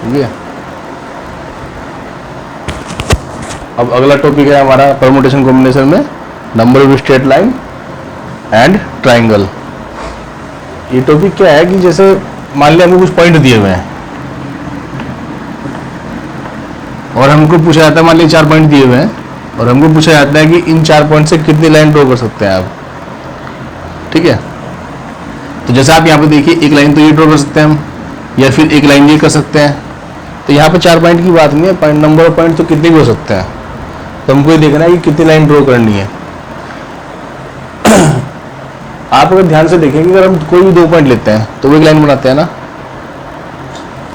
ठीक है। अब अगला टॉपिक है हमारा परमुटेशन कॉम्बिनेशन में number of straight line and triangle. ये टॉपिक क्या है कि जैसे मान लिया हमको कुछ पॉइंट दिए हुए हैं और हमको पूछा जाता है, मान लीजिए 4 पॉइंट दिए हुए हैं और हमको पूछा जाता है कि इन 4 पॉइंट से कितनी लाइन ड्रॉ कर सकते हैं आप। ठीक है, तो जैसे आप यहाँ पे देखिए एक लाइन तो ये ड्रॉ कर सकते हैं हम, या फिर एक लाइन ये कर सकते हैं। तो यहाँ पे 4 पॉइंट की बात नहीं है, पॉइंट नंबर ऑफ पॉइंट तो कितने भी हो सकते हैं। तो हमको ये देखना है कि कितनी लाइन ड्रॉ करनी है। आप अगर ध्यान से देखें कि अगर हम कोई भी 2 पॉइंट लेते हैं तो वो एक लाइन बनाते हैं ना।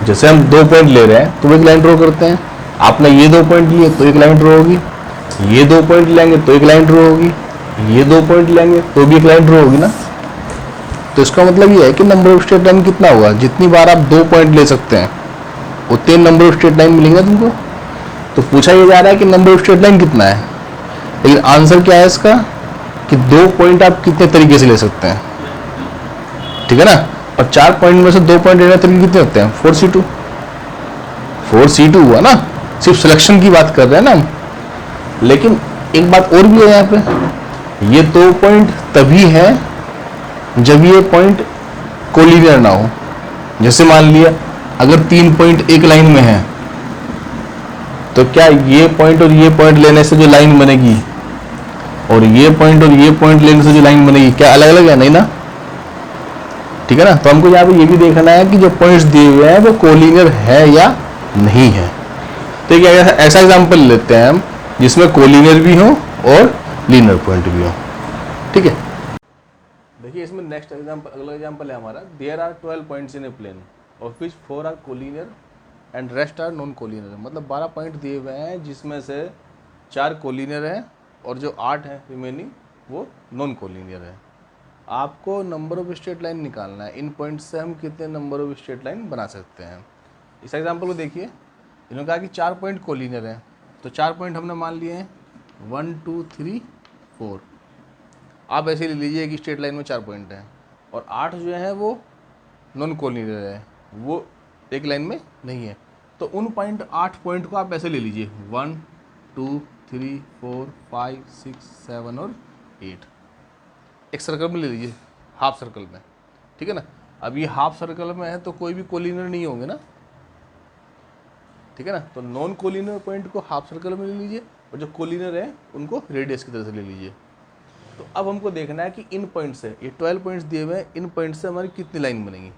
जैसे हम 2 पॉइंट ले रहे हैं तो वो एक लाइन ड्रॉ करते हैं। आपने ये 2 पॉइंट लिए तो एक लाइन ड्रॉ होगी, ये 2 पॉइंट लेंगे तो एक लाइन ड्रॉ होगी, ये 2 पॉइंट लेंगे तो भी एक लाइन ड्रॉ होगी ना। तो इसका मतलब ये है कि नंबर ऑफ स्ट्रेट लाइन कितना होगा, जितनी बार आप 2 पॉइंट ले सकते हैं उतने नंबर ऑफ स्ट्रेट लाइन मिलेंगे तुमको। तो पूछा ये जा रहा है कि नंबर ऑफ स्ट्रेट लाइन कितना है, लेकिन आंसर क्या है इसका कि 2 पॉइंट आप कितने तरीके से ले सकते हैं। ठीक है ना, और 4 पॉइंट में से 2 पॉइंट लेने तरीके कितने होते हैं, 4C2 हुआ ना। सिर्फ सिलेक्शन की बात कर रहे हैं ना हम। लेकिन एक बात और भी है यहाँ पे, ये 2 पॉइंट तभी है जब ये पॉइंट कोलिनियर ना हो। जैसे मान लिया अगर 3 पॉइंट एक लाइन में है तो क्या ये पॉइंट और ये पॉइंट लेने से जो लाइन बनेगी और ये पॉइंट और ये पॉइंट लेने से जो लाइन बनेगी क्या अलग अलग है, नहीं ना। ठीक है ना, तो हमको यहाँ पे ये भी देखना है कि जो पॉइंट्स दिए हुए हैं वो कोलिनियर है या नहीं है। तो एक ऐसा एग्जांपल लेते हैं हम जिसमें कोलिनियर भी हो और लीनियर पॉइंट भी हो। ठीक है, देखिए इसमें नेक्स्ट एग्जांपल, अगला एग्जांपल है हमारा, there are 12 points in a plane of which 4 are collinear and rest are non collinear. मतलब 12 पॉइंट दिए हुए हैं जिसमें से 4 कोलिनियर हैं और जो 8 हैं रिमेनिंग वो नॉन कोलिनियर है। आपको नंबर ऑफ स्ट्रेट लाइन निकालना है, इन पॉइंट से हम कितने नंबर ऑफ स्ट्रेट लाइन बना सकते हैं। इस एग्जांपल को देखिए, इन्होंने कहा कि 4 पॉइंट कोलिनियर हैं, तो 4 पॉइंट हमने मान लिए हैं 1 2 3 4। आप ऐसे ले लीजिए कि स्ट्रेट लाइन में 4 पॉइंट हैं और 8 जो है वो नॉन कोलिनियर है, वो एक लाइन में नहीं है। तो उन 8 पॉइंट को आप ऐसे ले लीजिए 1 2 3 4 5 6 7 और 8, एक सर्कल में ले लीजिए, हाफ सर्कल में। ठीक है ना, अब ये हाफ सर्कल में है तो कोई भी कोलिनियर नहीं होंगे ना। ठीक है ना, तो नॉन कोलिनियर पॉइंट को हाफ सर्कल में ले लीजिए और जो कोलिनियर है उनको रेडियस की तरह से ले लीजिए। तो अब हमको देखना है कि इन पॉइंट से, ये 12 पॉइंट्स दिए हुए हैं, इन पॉइंट से हमारी कितनी लाइन बनेगी।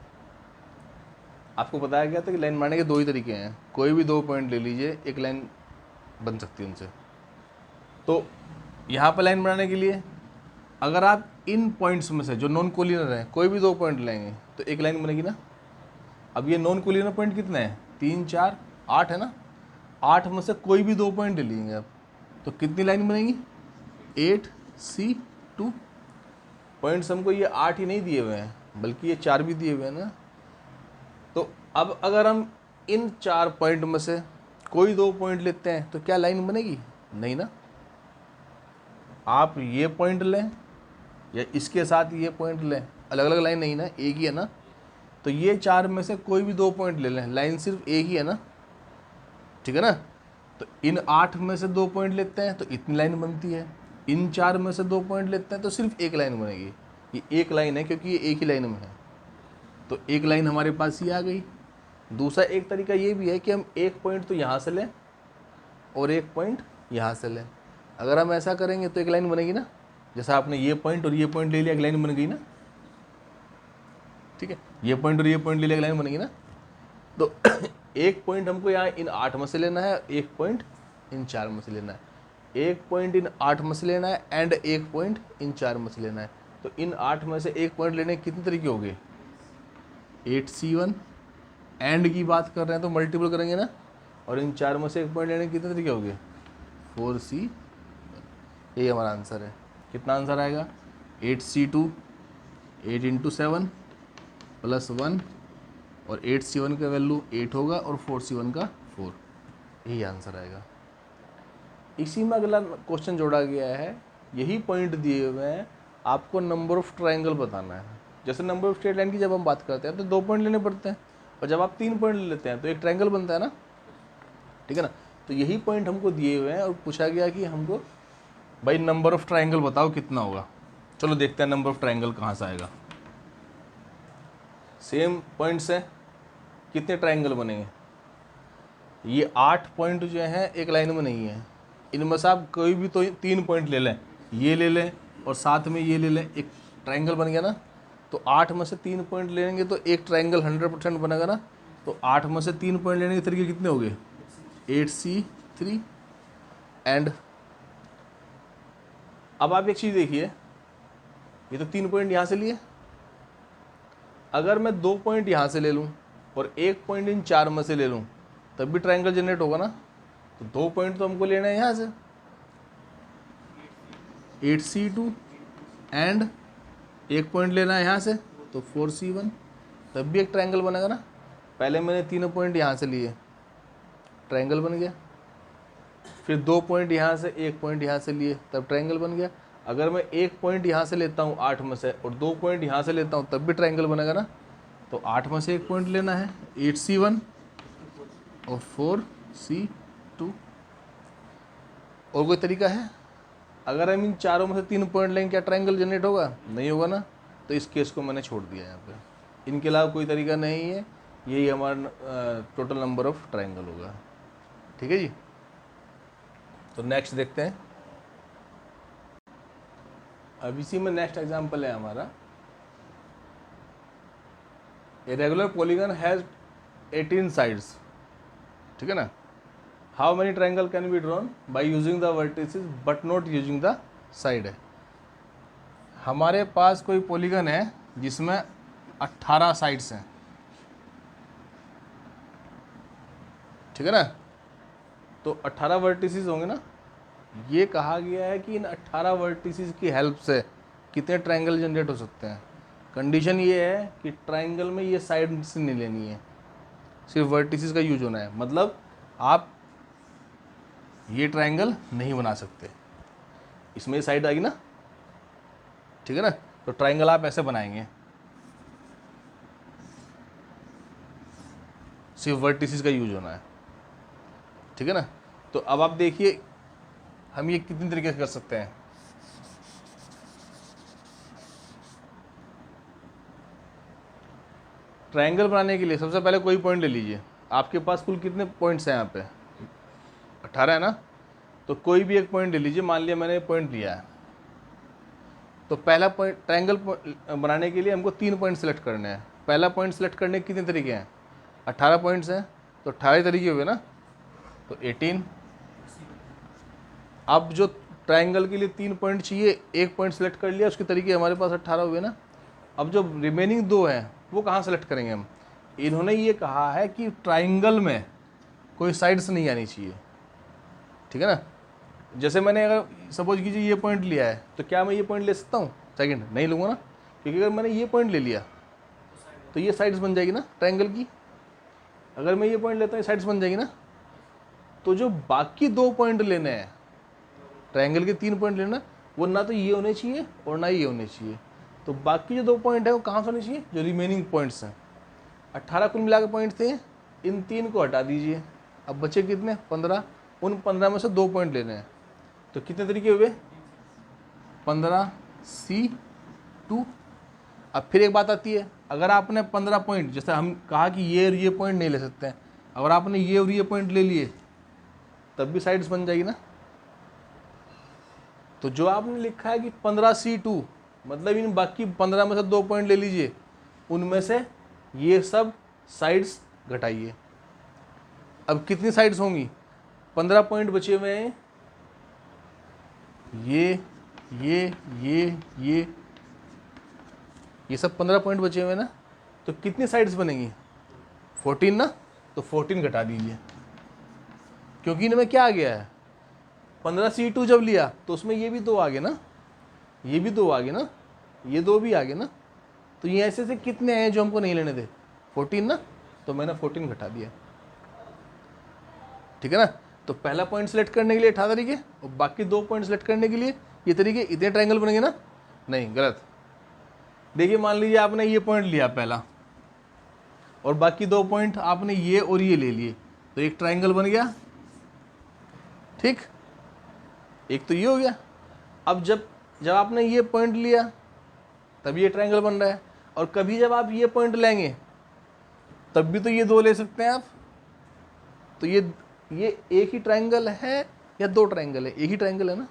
आपको बताया गया था कि लाइन बनाने के 2 ही तरीके हैं, कोई भी 2 पॉइंट ले लीजिए, एक लाइन बन सकती है उनसे। तो यहाँ पर लाइन बनाने के लिए अगर आप इन पॉइंट्स में से जो नॉन कोलिनियर है कोई भी 2 पॉइंट लेंगे तो एक लाइन बनेगी ना। अब ये नॉन कोलिनियर पॉइंट कितने हैं, 3 4 8 है ना। 8 में से कोई भी 2 पॉइंट ले लेंगे आप तो कितनी लाइन बनेगी, 8C2। पॉइंट्स हमको ये 8 ही नहीं दिए हुए हैं बल्कि ये 4 भी दिए हुए हैं ना। तो अब अगर हम इन 4 पॉइंट में से कोई 2 पॉइंट लेते हैं तो क्या लाइन बनेगी, नहीं ना। आप ये पॉइंट लें या इसके साथ ये पॉइंट लें, अलग अलग लाइन नहीं ना, एक ही है ना। तो ये 4 में से कोई भी 2 पॉइंट ले लें, लाइन सिर्फ एक ही है ना। ठीक है ना, तो इन 8 में से 2 पॉइंट लेते हैं तो इतनी लाइन बनती है, इन 4 में से 2 पॉइंट लेते हैं तो सिर्फ एक लाइन बनेगी। ये एक लाइन है क्योंकि ये एक ही लाइन में है, तो एक लाइन हमारे पास ही आ गई। दूसरा एक तरीका ये भी है कि हम एक पॉइंट तो यहाँ से लें और एक पॉइंट यहाँ से लें। अगर हम ऐसा करेंगे तो एक लाइन बनेगी ना, जैसा आपने ये पॉइंट और ये पॉइंट ले लिया, एक लाइन बन गई ना। ठीक है, ये पॉइंट और ये पॉइंट ले लिया, एक लाइन बनेगी ना। तो एक पॉइंट हमको यहाँ इन 8 में से लेना है, एक पॉइंट इन 4 में से लेना है, एक पॉइंट इन 8 में से लेना है एंड एक पॉइंट इन 4 में से लेना है। तो इन 8 में से एक पॉइंट लेने के कितने तरीके हो गए, 8C1। एंड की बात कर रहे हैं तो मल्टीपल करेंगे ना, और इन 4 में से एक पॉइंट लेने के कितने तरीके हो गए, 4C। यही हमारा आंसर है। कितना आंसर आएगा, 8C2 8 × 7 + 1 और 8C1 का वैल्यू 8 होगा और 4C1 का 4, यही आंसर आएगा। इसी में अगला क्वेश्चन जोड़ा गया है, यही पॉइंट दिए हुए हैं, आपको नंबर ऑफ ट्रायंगल बताना है। जैसे नंबर ऑफ स्ट्रेट लाइन की जब हम बात करते हैं तो 2 पॉइंट लेने पड़ते हैं, और जब आप 3 पॉइंट ले लेते हैं तो एक ट्रायंगल बनता है ना, ठीक है ना। तो यही पॉइंट हमको दिए हुए हैं और पूछा गया कि हमको भाई नंबर ऑफ ट्रायंगल बताओ कितना होगा। चलो देखते हैं नंबर ऑफ ट्रायंगल कहाँ से आएगा। सेम पॉइंट से कितने ट्रायंगल बनेंगे। ये 8 पॉइंट जो हैं एक लाइन में नहीं है, इनमें से आप कोई भी तो 3 पॉइंट ले लें, ये ले लें और साथ में ये ले लें, एक ट्रायंगल बन गया ना। तो 8 में से 3 पॉइंट लेंगे तो एक ट्रायंगल 100% बनेगा ना। तो 8 में से 3 पॉइंट लेने के तरीके कितने हो गए, 8C3। एंड अब आप एक चीज़ देखिए, ये तो 3 पॉइंट यहाँ से लिए, अगर मैं 2 पॉइंट यहाँ से ले लूँ और 1 पॉइंट इन 4 में से ले लूँ तब भी ट्रायंगल जनरेट होगा ना। तो 2 पॉइंट तो हमको लेना है यहाँ से 8C2 एंड 1 पॉइंट लेना है यहाँ से तो 4C1, तब भी एक ट्रायंगल बनेगा ना। पहले मैंने 3 पॉइंट यहाँ से लिए, ट्रायंगल बन गया। फिर 2 पॉइंट यहाँ से 1 पॉइंट यहाँ से लिए तब ट्रायंगल बन गया। अगर मैं 1 पॉइंट यहाँ से लेता हूँ 8 में से और 2 पॉइंट यहाँ से लेता हूँ तब भी ट्रायंगल बनेगा ना। तो 8 में से 1 पॉइंट लेना है 8C1 और 4C2। और कोई तरीका है? अगर हम इन चारों में से 3 पॉइंट लेंगे क्या ट्रायंगल जनरेट होगा? नहीं होगा ना। तो इस केस को मैंने छोड़ दिया यहाँ पे, इनके अलावा कोई तरीका नहीं है। यही हमारा टोटल नंबर ऑफ ट्रायंगल होगा। ठीक है जी। तो नेक्स्ट देखते हैं। अब इसी में नेक्स्ट एग्जांपल है हमारा, a regular polygon has 18 sides, ठीक है ना। How many triangle can be drawn by using the vertices but not using the side है। हमारे पास कोई पॉलीगन है जिसमें 18 साइड्स हैं, ठीक है ना। तो 18 वर्टिसेस होंगे ना। ये कहा गया है कि इन 18 वर्टिसेस की हेल्प से कितने ट्रायंगल जनरेट हो सकते हैं। कंडीशन ये है कि ट्रायंगल में ये साइड से नहीं लेनी है, सिर्फ वर्टिसेस का यूज होना है। मतलब आप ये ट्रायंगल नहीं बना सकते, इसमें साइड आएगी ना, ठीक है ना। तो ट्रायंगल आप ऐसे बनाएंगे, सिर्फ वर्टिसेस का यूज होना है, ठीक है ना। तो अब आप देखिए हम ये कितनी तरीके से कर सकते हैं। ट्रायंगल बनाने के लिए सबसे पहले कोई पॉइंट ले लीजिए। आपके पास कुल कितने पॉइंट्स हैं यहाँ पे? 18 है ना। तो कोई भी एक पॉइंट ले लीजिए। मान लिया मैंने पॉइंट लिया है, तो पहला पॉइंट ट्रायंगल बनाने के लिए हमको 3 पॉइंट सेलेक्ट करने हैं। पहला पॉइंट सेलेक्ट करने के कितने तरीके हैं? 18 पॉइंट्स हैं, तो 18 तरीके हुए ना, तो 18। अब जो ट्रायंगल के लिए 3 पॉइंट चाहिए, 1 पॉइंट सेलेक्ट कर लिया, उसके तरीके हमारे पास 18 हुए ना। अब जो रिमेनिंग 2 हैं वो कहाँ सेलेक्ट करेंगे हम? इन्होंने ये कहा है कि ट्रायंगल में कोई साइड्स नहीं आनी चाहिए, ठीक है ना। जैसे मैंने अगर सपोज कीजिए ये पॉइंट लिया है, तो क्या मैं ये पॉइंट ले सकता हूँ? सेकंड नहीं लूँगा ना, क्योंकि अगर मैंने ये पॉइंट ले लिया तो ये साइड्स बन जाएगी ना ट्रायंगल की। अगर मैं ये पॉइंट लेता हूँ साइड्स बन जाएगी ना। तो जो बाकी 2 पॉइंट लेने हैं, ट्रायंगल के 3 पॉइंट लेना, वो ना तो ये होने चाहिए और ना ये होने चाहिए। तो बाकी जो 2 पॉइंट है वो कहाँ से होने चाहिए? जो रिमेनिंग पॉइंट्स हैं। 18 कुल मिला के पॉइंट थे, इन 3 को हटा दीजिए, अब बचे कितने? 15। उन 15 में से 2 पॉइंट लेने हैं। तो कितने तरीके हुए? 15C2। अब फिर एक बात आती है, अगर आपने 15 पॉइंट, जैसे हम कहा कि ये और ये पॉइंट नहीं ले सकते हैं, अगर आपने ये और ये पॉइंट ले लिए तब भी साइड्स बन जाएगी ना। तो जो आपने लिखा है कि 15C2, मतलब इन बाकी 15 में से 2 पॉइंट ले लीजिए, उनमें से ये सब साइड्स घटाइए। अब कितनी साइड्स होंगी? 15 पॉइंट बचे हुए हैं, ये सब 15 पॉइंट बचे हुए हैं ना। तो कितनी साइड्स बनेंगी? 14 ना। तो 14 घटा दीजिए, क्योंकि इनमें क्या आ गया है? 15C2 जब लिया तो उसमें ये भी 2 आ गए ना, ये भी 2 आ गए ना, ये 2 भी आ गए ना। तो ये ऐसे से कितने हैं जो हमको नहीं लेने थे? 14 ना। तो मैंने 14 घटा दिया, ठीक है ना। तो पहला पॉइंट सेलेक्ट करने के लिए 18 तरीके और बाकी 2 पॉइंट सेलेक्ट करने के लिए ये तरीके, इतने ट्रायंगल बनेंगे ना। नहीं, गलत। देखिए मान लीजिए आपने ये पॉइंट लिया पहला, और बाकी 2 पॉइंट आपने ये और ये ले लिए, तो एक ट्रायंगल बन गया। ठीक, एक तो ये हो गया। अब जब जब आपने ये पॉइंट लिया तब ये ट्रायंगल बन रहा है, और कभी जब आप ये पॉइंट लेंगे तब भी तो ये 2 ले सकते हैं आप। तो ये एक ही ट्रायंगल है या 2 ट्रायंगल है? एक ही ट्रायंगल है ना।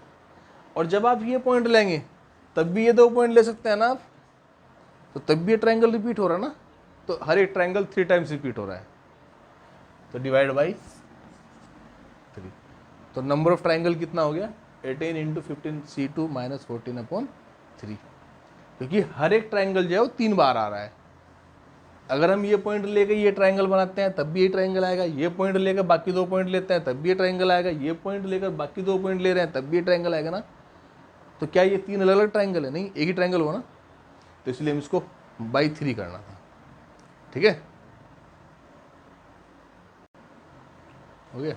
और जब आप ये पॉइंट लेंगे तब भी ये 2 पॉइंट ले सकते हैं ना आप, तो तब भी ये ट्रायंगल रिपीट हो रहा है ना। तो हर एक ट्रायंगल 3 टाइम्स रिपीट हो रहा है, तो डिवाइड बाई 3। तो नंबर ऑफ ट्रायंगल कितना हो गया? 18 इंटू 15 C2 माइनस 14/3, क्योंकि हर एक ट्रायंगल जो है वो 3 बार आ रहा है। अगर हम ये पॉइंट लेके ये ट्रायंगल बनाते हैं तब भी ये ट्रायंगल आएगा, ये पॉइंट लेकर बाकी 2 पॉइंट लेते हैं तब भी ये ट्रायंगल आएगा, ये पॉइंट लेकर बाकी 2 पॉइंट ले रहे हैं तब भी ये ट्रायंगल आएगा ना। तो क्या ये 3 अलग अलग ट्रायंगल है? नहीं, एक ही ट्रायंगल हुआ ना। तो इसलिए हम इसको बाई 3 करना था। ठीक है, हो गया।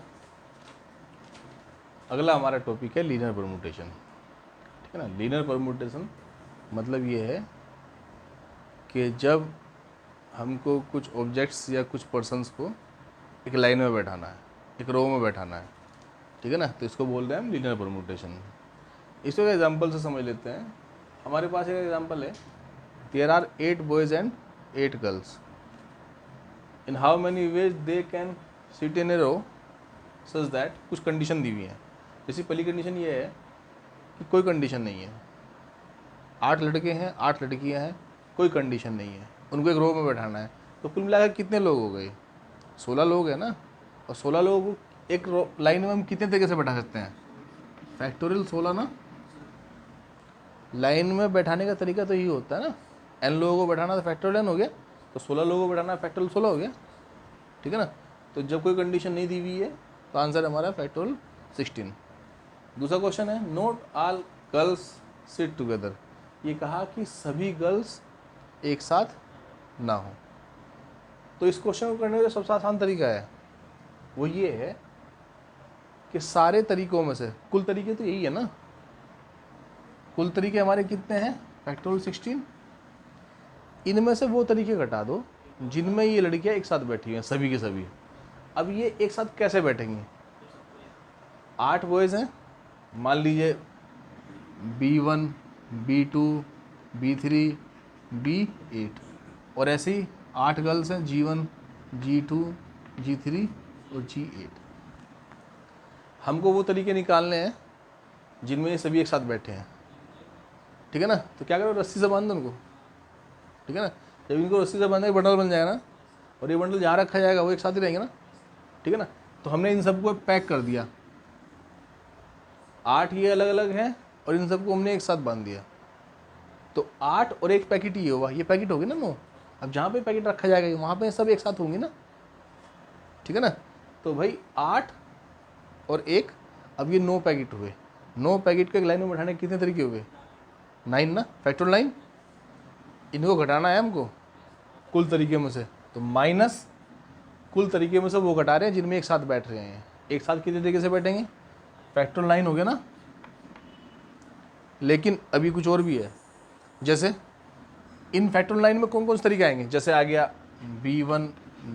अगला हमारा टॉपिक है लीनियर परम्यूटेशन। ठीक है ना। लीनियर परम्यूटेशन मतलब ये है कि जब हमको कुछ ऑब्जेक्ट्स या कुछ पर्सन्स को एक लाइन में बैठाना है, एक रो में बैठाना है, ठीक है ना, तो इसको बोल रहे हैं हम लीनियर परम्यूटेशन। इसको एग्जांपल से समझ लेते हैं। हमारे पास एक एग्जांपल है, there are 8 boys and 8 girls, in how many ways they can sit in a row such that, कुछ कंडीशन दी हुई है। जैसी पहली कंडीशन ये है कि कोई कंडीशन नहीं है, 8 लड़के हैं 8 लड़कियां हैं, कोई कंडीशन नहीं है, उनको एक रो में बैठाना है। तो कुल मिलाकर कितने लोग हो गए? 16 लोग हैं ना। और 16 लोगों को एक रो लाइन में हम कितने तरीके से बैठा सकते हैं? फैक्टोरियल 16 ना। लाइन में बैठाने का तरीका तो यही होता है ना, n लोगों को बैठाना तो फैक्टोरियल n हो गया, तो 16 लोगों को बैठाना फैक्टोरियल 16 हो गया। ठीक है ना। तो जब कोई कंडीशन नहीं दी हुई है तो आंसर हमारा फैक्टोरियल 16। दूसरा क्वेश्चन है, note all girls sit together. ये कहा कि सभी गर्ल्स एक साथ ना हो। तो इस क्वेश्चन को करने का सबसे आसान तरीका है वो ये है कि सारे तरीकों में से, कुल तरीके तो यही है ना, कुल तरीके हमारे कितने हैं? फैक्टोरियल 16। इनमें से वो तरीके घटा दो जिनमें ये लड़कियां एक साथ बैठी हैं, सभी के सभी। अब ये एक साथ कैसे बैठेंगी? 8 बॉयज़ हैं, मान लीजिए B1 B2 B3 B8, और ऐसे ही 8 गर्ल्स हैं, G1 G2 G3 और G8। हमको वो तरीके निकालने हैं जिनमें ये सभी एक साथ बैठे हैं। ठीक है ना। तो क्या करो, रस्सी से बांध दो उनको। ठीक है ना। जब इनको रस्सी से बांधे बंडल बन जाएगा ना, और ये बंडल जहाँ रखा जाएगा वो एक साथ ही रहेंगे ना। ठीक है ना। तो हमने इन सबको पैक कर दिया, 8 ये अलग अलग हैं और इन सबको हमने एक साथ बांध दिया। तो 8 और एक पैकेट ये हुआ, ये पैकेट होगी ना 9। अब जहाँ पे पैकेट रखा जाएगा वहाँ पे सब एक साथ होंगे ना। ठीक है ना। तो भाई 8 और 1, अब ये 9 पैकेट हुए। 9 पैकेट को एक लाइन में बैठाने के कितने तरीके हुए? 9 ना, फैक्टोरियल 9। इनको घटाना है हमको कुल तरीके में से, तो माइनस कुल तरीके में से वो घटा रहे हैं जिनमें एक साथ बैठ रहे हैं। एक साथ कितने तरीके से बैठेंगे? फैक्टोरियल 9 हो गया ना। लेकिन अभी कुछ और भी है, जैसे इन फैक्टोरियल 9 में कौन कौन से तरीके आएंगे? जैसे आ गया B1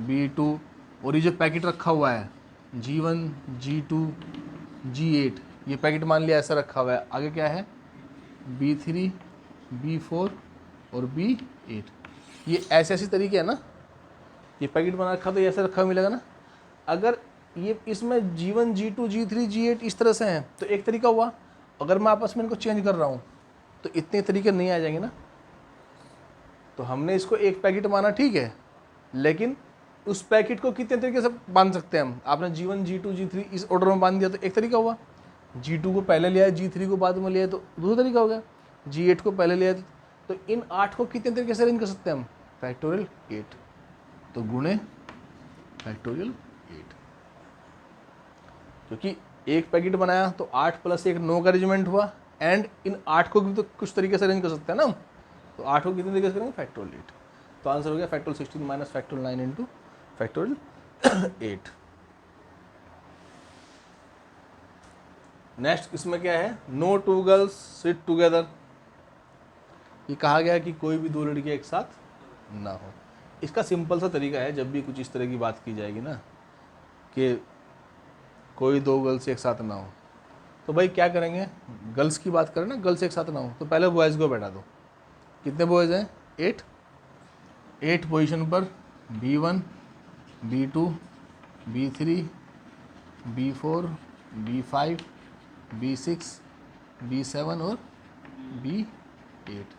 B2, और ये जो पैकेट रखा हुआ है G1 G2 G8, ये पैकेट मान लिया ऐसा रखा हुआ है। आगे क्या है? B3 B4 और B8। ये ऐसे ऐसे तरीके है ना। ये पैकेट बना रखा तो ये ऐसे रखा हुआ मिलेगा ना। अगर ये इसमें G1 G2 G3 G8 इस तरह से हैं तो एक तरीका हुआ। अगर मैं आपस में इनको चेंज कर रहा हूँ तो इतने तरीके नहीं आ जाएंगे ना। तो हमने इसको एक पैकेट माना, ठीक है, लेकिन उस पैकेट को कितने तरीके से बांध सकते हैं हम? आपने G1 G2 G3 इस ऑर्डर में बांध दिया तो एक तरीका हुआ। G2 को पहले लिया, G3 को बाद में लिया तो दूसरा तरीका हो गया। G8 को पहले लिया तो इन 8 को कितने तरीके से अरेंज कर सकते हैं हम? फैक्टोरियल 8। तो गुणे फैक्टोरियल 8, क्योंकि एक पैकेट बनाया तो 8 + 1 9 का अरेंजमेंट हुआ, एंड इन 8 को भी तो कुछ तरीके से अरेंज कर सकते हैं ना हम। तो 8 को कितने तरीके से करेंगे? फैक्टोरियल 8। तो आंसर हो गया factorial 16 minus factorial 9 into factorial 8। Next इसमें क्या है? No 2 girls sit together. ये कहा गया कि कोई भी 2 लड़कियां एक साथ ना हो। इसका सिंपल सा तरीका है, जब भी कुछ इस तरह की बात की जाएगी ना कि कोई दो गर्ल्स एक साथ ना हो, तो भाई क्या करेंगे, गर्ल्स की बात करें ना, गर्ल्स एक साथ ना हो, तो पहले बॉयज़ को बैठा दो। कितने बॉयज़ हैं? 8। 8 पोजीशन पर B1, B2, B3, B4, B5, B6, B7 और B8।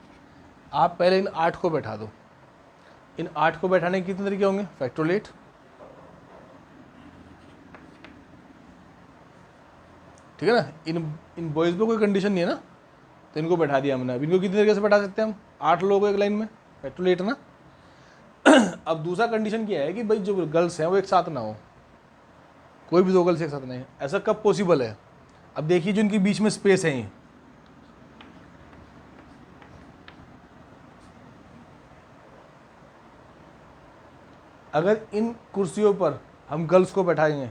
आप पहले इन 8 को बैठा दो। इन 8 को बैठाने के कितने तरीके होंगे? फैक्टोरियल 8। ठीक है ना। इन बॉयज़ पे कोई कंडीशन नहीं है ना, तो इनको बैठा दिया हमने। अब इनको कितने तरीके से बैठा सकते हैं हम? 8 लोगों को एक लाइन में, फैक्टोरियल 8 ना। अब दूसरा कंडीशन क्या है कि भाई जो गर्ल्स हैं वो एक साथ ना हो, कोई भी दो गर्ल्स एक साथ नहीं है। ऐसा कब पॉसिबल है? अब देखिए जो इनके बीच में स्पेस है, ये अगर इन कुर्सियों पर हम गर्ल्स को बैठाएंगे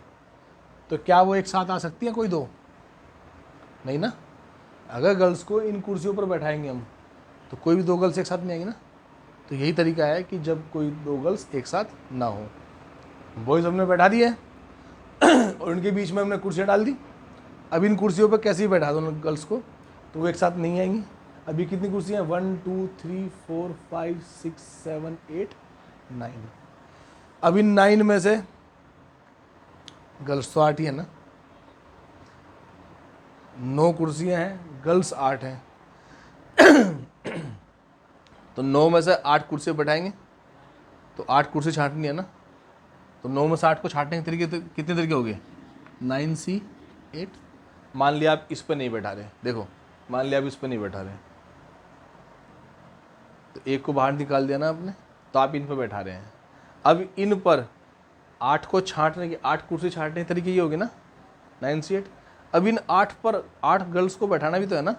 तो क्या वो एक साथ आ सकती हैं कोई दो? नहीं ना। अगर गर्ल्स को इन कुर्सियों पर बैठाएंगे हम तो कोई भी दो गर्ल्स एक साथ नहीं आएंगी ना। तो यही तरीका है कि जब कोई दो गर्ल्स एक साथ ना हो। बॉयज़ हमने बैठा दिए और उनके बीच में हमने कुर्सियाँ डाल दी। अब इन कुर्सियों पर कैसे ही बैठा दो गर्ल्स को तो वो एक साथ नहीं आएंगी। अभी कितनी कुर्सियाँ हैं? 1 2 3 4 5 6 7 8 9। अब इन 9 में से गर्ल्स तो 8 ही है ना, 9 कुर्सियाँ हैं, गर्ल्स 8 हैं। तो 9 में से 8 कुर्सियाँ बैठाएंगे तो 8 कुर्सी छांटनी है ना। तो 9 में से 8 को छांटने के तरीके कितने तरीके हो गए? 9C 8। मान लिया आप इस पर नहीं बैठा रहे, देखो मान लिया आप इस पर नहीं बैठा रहे, तो एक को बाहर निकाल दिया ना आपने, तो आप इन पर बैठा रहे हैं। अब इन पर 8 को छांटने की, 8 कुर्सी छांटने के तरीके ये हो गए ना, 9C 8। अब इन 8 पर 8 गर्ल्स को बैठाना भी तो है ना,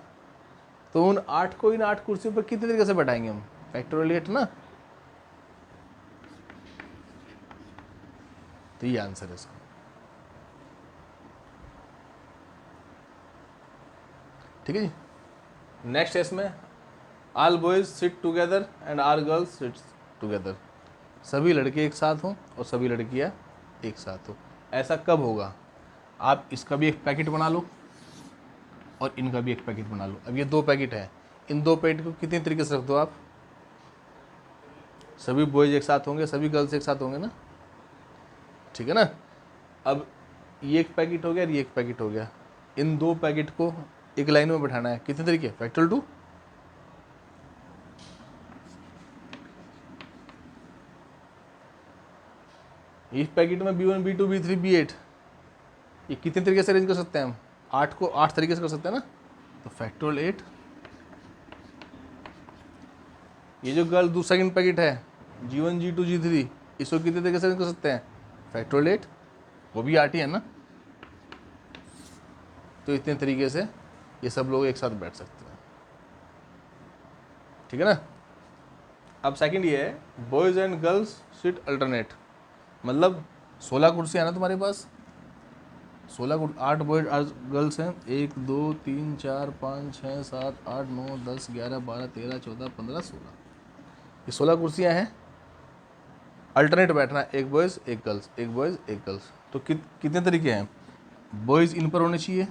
तो उन 8 को इन 8 कुर्सियों पर कितने तरीके से बैठाएंगे हम? फैक्टोरियल 8 ना। तो ये आंसर है इसका। ठीक है जी। नेक्स्ट है इसमें, all boys sit together and all girls sit together. सभी लड़के एक साथ हों और सभी लड़कियां एक साथ हो। ऐसा कब होगा? आप इसका भी एक पैकेट बना लो और इनका भी एक पैकेट बना लो। अब ये 2 पैकेट है, इन 2 पैकेट को कितने तरीके से रख दो आप? सभी बॉयज एक साथ होंगे, सभी गर्ल्स एक साथ होंगे ना। ठीक है ना। अब ये एक पैकेट हो गया और ये एक पैकेट हो गया। इन 2 पैकेट को एक लाइन में बैठाना है, कितने तरीके? फैक्टोरियल 2। इस पैकेट में B1 B2 B3 B8, ये कितने तरीके से अरेंज कर सकते हैं हम? 8 को 8 तरीके से कर सकते हैं ना। तो फैक्टोरियल 8। ये जो गर्ल दूसरा सेकंड पैकेट है G1 G2 G3, इसको कितने तरीके से अरेंज कर सकते हैं? फैक्टोरियल 8, वो भी 8 ही है ना। तो इतने तरीके से ये सब लोग एक साथ बैठ सकते हैं। ठीक है ना। अब सेकंड ये है, boys and girls sit alternate. मतलब 16 कुर्सियाँ हैं ना तुम्हारे पास, 8 बॉयज 8 गर्ल्स हैं। 1 2 3 4 5 6 7 8 9 10 11 12 13 14 15 16, ये 16 कुर्सियाँ हैं। अल्टरनेट बैठना है, एक बॉयज़ एक गर्ल्स, एक बॉयज़ एक गर्ल्स। तो कितने तरीके हैं? बॉयज़ इन पर होने चाहिए,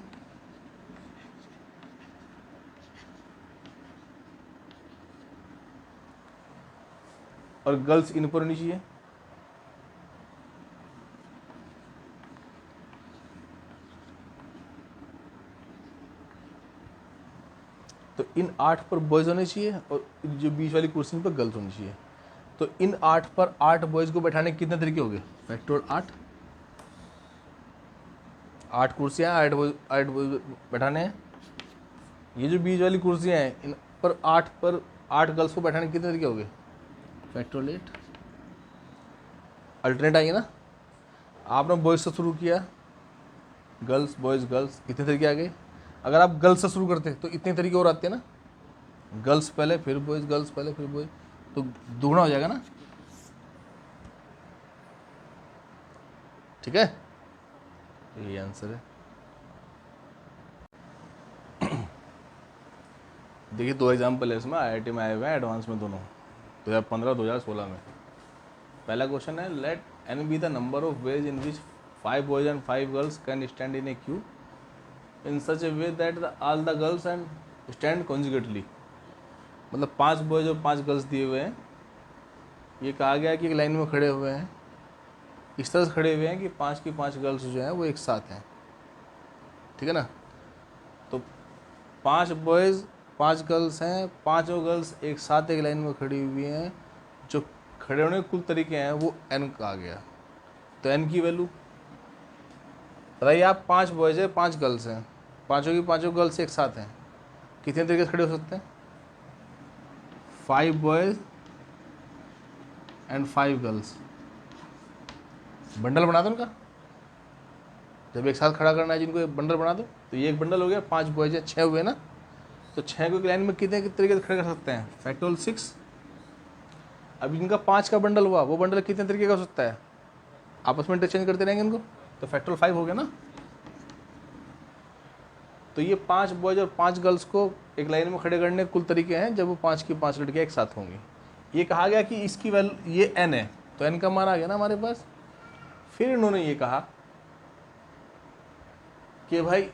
और गर्ल्स इन पर होनी चाहिए। तो इन 8 पर बॉयज़ होने चाहिए और जो बीच वाली कुर्सी पर गर्ल्स होनी चाहिए। तो इन 8 पर 8 बॉयज़ को बैठाने के कितने तरीके हो गए? फैक्टोरियल 8। 8 कुर्सियाँ, 8 बॉयज़ बैठाने हैं। ये जो बीच वाली कुर्सियाँ हैं, इन पर 8 गर्ल्स को बैठाने के कितने तरीके हो गए? फैक्टोरियल 8। अल्टरनेट आएंगे ना। आपने बॉयज़ से शुरू किया, गर्ल्स बॉयज़ गर्ल्स, कितने तरीके आ गए? अगर आप गर्ल्स से शुरू करते तो इतने तरीके और आते हैं ना, गर्ल्स पहले फिर बॉयज़, गर्ल्स पहले फिर बॉयज़, तो दुगना हो जाएगा ना। ठीक है, ये आंसर है। देखिए 2 एग्जाम्पल है इसमें, IIT में आए हुए हैं, एडवांस में दोनों, 2015 2016 में। पहला क्वेश्चन है let n be the number of ways in which 5 boys and 5 girls can stand in a queue in such a way that all the girls and stand consecutively. मतलब 5 बॉयज और 5 girls दिए हुए हैं, ये कहा गया है कि एक लाइन में खड़े हुए हैं, इस तरह से खड़े हुए हैं कि 5 की 5 गर्ल्स जो हैं वो एक साथ हैं, ठीक है ना। तो 5 बॉयज़ 5 गर्ल्स हैं, पाँचों गर्ल्स एक साथ एक लाइन में खड़ी हुई हैं, जो खड़े होने के कुल तरीके हैं वो n कहा गया। तो n की वैल्यू बताइए आप, 5 बॉयज़ है 5 गर्ल्स हैं, पाँचों की पाँचों गर्ल्स एक साथ हैं, कितने तरीके से खड़े हो सकते हैं? 5 बॉयज़ एंड 5 गर्ल्स, बंडल बना दो उनका, जब एक साथ खड़ा करना है जिनको एक बंडल बना दो। तो ये एक बंडल हो गया, 5 बॉयज है, 6 हुए ना। तो 6 को एक लाइन में कितने तरीके से खड़े कर सकते हैं? फैक्टोरियल 6। अब इनका 5 का बंडल हुआ, वो बंडल कितने तरीके का हो सकता है? आपस में इंटरचेंज करते रहेंगे इनको, तो फैक्टोरियल 5 हो गया ना। तो ये 5 बॉयज और 5 गर्ल्स को एक लाइन में खड़े करने के कुल तरीके हैं जब वो 5 की 5 लड़कियाँ एक साथ होंगी। ये कहा गया कि इसकी वैल्यू ये n है, तो n का मान आ गया ना हमारे पास। फिर इन्होंने ये कहा कि भाई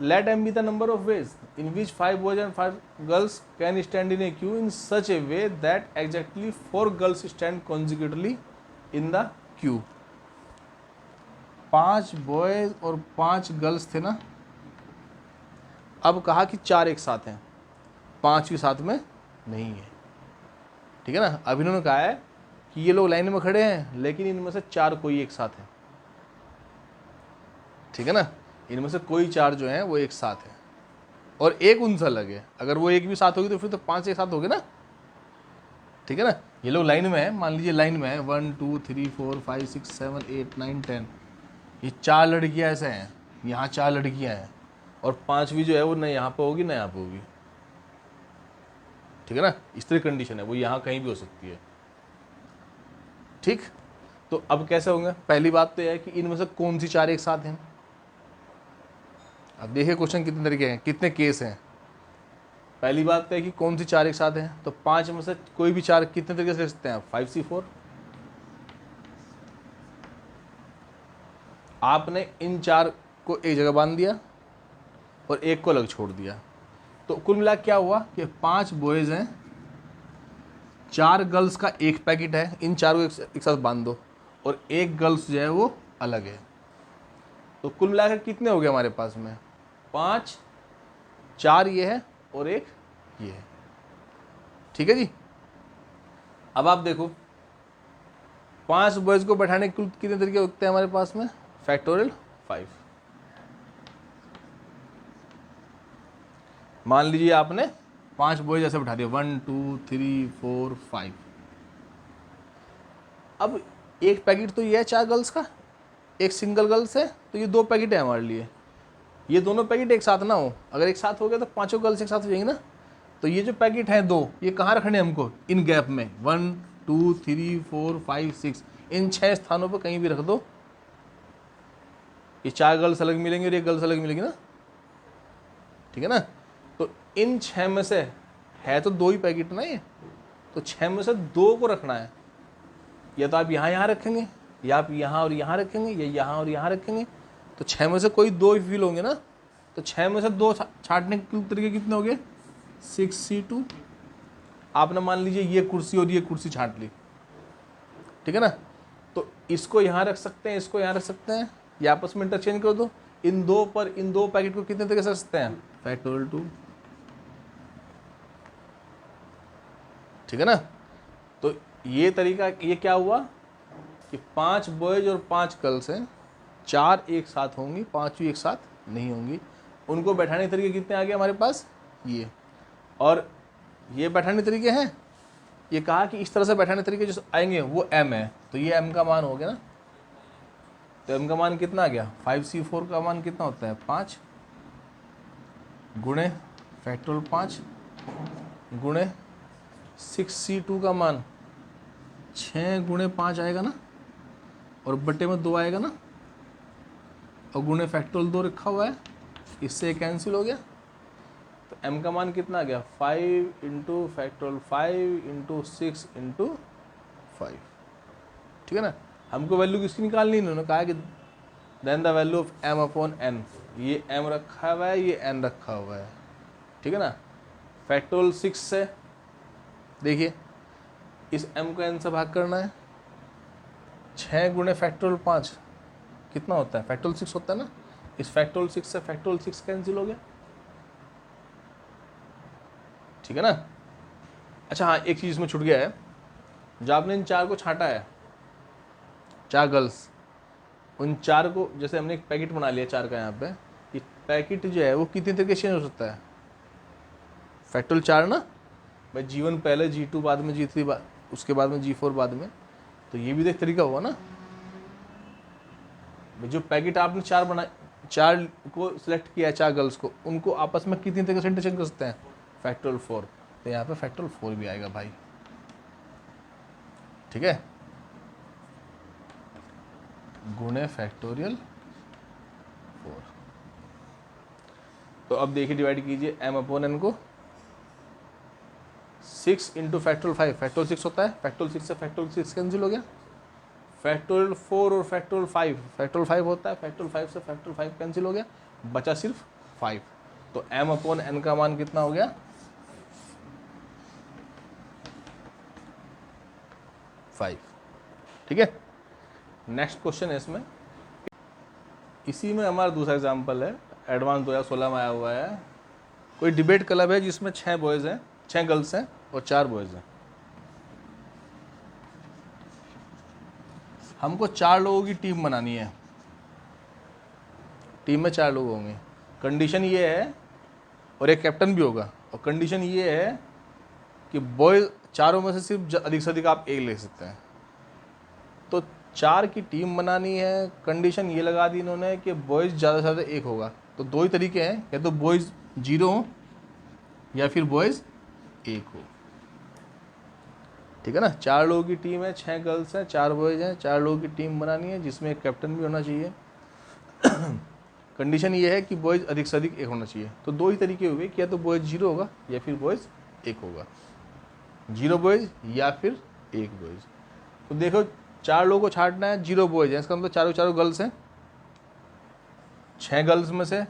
let m be the number of ways in which 5 boys and 5 girls can stand in a queue in such a way that exactly 4 girls stand consecutively in the queue. 5 boys और 5 गर्ल्स थे ना, अब कहा कि 4 एक साथ हैं, 5 के साथ में नहीं है, ठीक है ना। अब इन्होंने कहा है कि ये लोग लाइन में खड़े हैं लेकिन इनमें से 4 कोई एक साथ है, ठीक है ना। इनमें से कोई 4 जो हैं वो एक साथ है और एक उनसे अलग है। अगर वो एक भी साथ होगी तो फिर तो 5 एक साथ हो गए ना, ठीक है ना। ये लोग लाइन में है, मान लीजिए लाइन में है 1 2 3 4 5 6 7 8 9 10, ये 4 लड़कियां ऐसे हैं, यहाँ 4 लड़कियां हैं और 5वीं जो है वो न यहाँ पे होगी न यहाँ पे होगी, ठीक है ना। इस तरह कंडीशन है, वो यहाँ कहीं भी हो सकती है, ठीक। तो अब कैसे होंगे? पहली बात तो यह है कि इनमें से कौन सी 4 एक साथ हैं। अब देखिए क्वेश्चन कितने तरीके हैं, कितने केस हैं। पहली बात तो है कि कौन सी 4 एक साथ हैं, तो 5 में से कोई भी 4 कितने तरीके से लिख सकते हैं? 5c4। आपने इन 4 को एक जगह बांध दिया और एक को अलग छोड़ दिया, तो कुल मिला क्या हुआ कि 5 बॉयज हैं, 4 गर्ल्स का एक पैकेट है, इन 4 को एक साथ बांध दो और एक गर्ल्स जो है वो अलग है। तो कुल मिलाकर कितने हो गए हमारे पास में? 5, 4 ये है और एक ये है, ठीक है जी। अब आप देखो 5 बॉयज को बैठाने के कुल कितने तरीके होते हैं हमारे पास में? फैक्टोरियल 5। मान लीजिए आपने 5 बॉयज ऐसे बैठा दिया 1 2 3 4 5। अब एक पैकेट तो ये है 4 गर्ल्स का, एक सिंगल गर्ल्स है, तो ये 2 पैकेट है हमारे लिए। ये दोनों पैकेट एक साथ ना हो, अगर एक साथ हो गया तो 5 गर्ल्स एक साथ हो जाएंगी ना। तो ये जो पैकेट है 2, ये कहाँ रखने हैं हमको? इन गैप में 1 2 3 4 5 6, इन 6 स्थानों पर कहीं भी रख दो। ये 4 गर्ल्स अलग मिलेंगे और एक गर्ल्स अलग मिलेंगी ना, ठीक है ना। तो इन 6 में से है तो 2 ही पैकेट ना ये, तो 6 में से 2 को रखना है। या तो आप यहाँ रखेंगे, या आप यहाँ और यहाँ रखेंगे, या यहाँ और यहाँ रखेंगे। तो 6 में से कोई 2 ही फील होंगे ना, तो 6 में से 2 छांटने के तरीके कितने हो गए? 6c2। आपने मान लीजिए ये कुर्सी और ये कुर्सी छांट ली, ठीक है ना। तो इसको यहाँ रख सकते हैं, इसको यहाँ रख सकते हैं, ये आपस में इंटरचेंज कर दो। इन 2 पर इन 2 पैकेट को कितने तरीके से रख सकते हैं? फैक्टोरियल 2, ठीक है ना। तो ये तरीका, ये क्या हुआ कि 5 बॉयज और 5 गर्ल्स हैं, 4 एक साथ होंगी, 5 एक साथ नहीं होंगी। उनको बैठाने के तरीके कितने आ गए हमारे पास? ये, और ये बैठाने तरीके हैं। ये कहा कि इस तरह से बैठाने तरीके जो आएंगे वो m है, तो ये m का मान हो गया ना। तो m का मान कितना आ गया? 5c4 का मान कितना होता है? 5 गुणे फैक्टोरियल 5 गुणे 6c2 का मान 6 गुणे 5 आएगा ना, और बट्टे में 2 आएगा ना, और गुणे फैक्टोरियल 2 रखा हुआ है, इससे कैंसिल हो गया। तो m का मान कितना आ गया? 5 इंटू फैक्टोरियल 5 इंटू 6 इंटू 5। ठीक है ना। हमको वैल्यू किसकी निकालनी, इन्होंने कहा कि then the value of m upon n, ये m रखा हुआ है, ये n रखा हुआ है, ठीक है ना। फैक्टोरियल 6 से देखिए इस m को n से भाग करना है, 6 गुणे फैक्टोरियल 5 कितना होता है, फैक्टोरियल 6 होता है ना। इस फैक्टोरियल 6 से फैक्टोरियल 6 कैंसिल हो गया, ठीक है ना। अच्छा हाँ, एक चीज़ में छूट गया है, जो आपने इन 4 को छांटा है, 4 गर्ल्स, उन 4 को जैसे हमने एक पैकेट बना लिया 4 का यहाँ पे, ये पैकेट जो है वो कितने तरीके से चेंज हो सकता है, फैक्टोरियल 4 ना भाई, G1 पहले, G2 बाद में, G3 बाद, उसके बाद में G4 बाद में, तो ये भी तो एक तरीका हुआ ना। जो पैकेट आपने 4 बनाए, 4 को सिलेक्ट किया है, 4 गर्ल्स को, उनको आपस में कितनी तरीके से इंटरचेंज कर सकते हैं, फैक्टोरियल 4, तो यहाँ पे फैक्टोरियल 4 भी आएगा भाई, ठीक है, गुणे फैक्टोरियल 4। तो अब देखिए डिवाइड कीजिए m अपॉन n को, 6 इंटू फैक्टोरियल 5, फैक्टोरियल 6 होता है, फैक्टोरियल 6 से फैक्टोरियल 6 कैंसिल हो गया, फैक्टोरियल 4 और फैक्टोरियल 5, फैक्टोरियल 5 होता है, फैक्टोरियल 5 से फैक्टोरियल 5 कैंसिल हो गया, बचा सिर्फ 5, तो m अपॉन n का मान कितना हो गया, 5, ठीक है। नेक्स्ट क्वेश्चन है इसमें, इसी में हमारा दूसरा एग्जांपल है, एडवांस 2016 में आया हुआ है। कोई डिबेट क्लब है जिसमें 6 बॉयज़ हैं, 6 गर्ल्स हैं और 4 बॉयज़ हैं। हमको 4 लोगों की टीम बनानी है, टीम में 4 लोग होंगे, कंडीशन ये है, और एक कैप्टन भी होगा, और कंडीशन ये है कि बॉयज़ चारों में से सिर्फ अधिक से अधिक आप एक ले सकते हैं। तो 4 की टीम बनानी है, कंडीशन ये लगा दी इन्होंने कि बॉयज़ ज़्यादा से ज़्यादा एक होगा, तो 2 ही तरीके हैं, या तो बॉयज़ 0 हो या फिर बॉयज़ 1 हो, ठीक है ना। 4 लोगों की टीम है, 6 गर्ल्स हैं, 4 बॉयज़ हैं, 4 लोगों की टीम बनानी है जिसमें एक कैप्टन भी होना चाहिए। कंडीशन ये है कि बॉयज़ अधिक से अधिक एक होना चाहिए, तो 2 ही तरीके हुए कि या तो बॉयज़ 0 होगा या फिर बॉयज़ 1 होगा, 0 बॉयज़ या फिर 1 बॉयज़। तो देखो 4 लोगों को छांटना है, 0 बॉयज़ हैं, इसका मतलब चारों गर्ल्स हैं, 6 गर्ल्स में से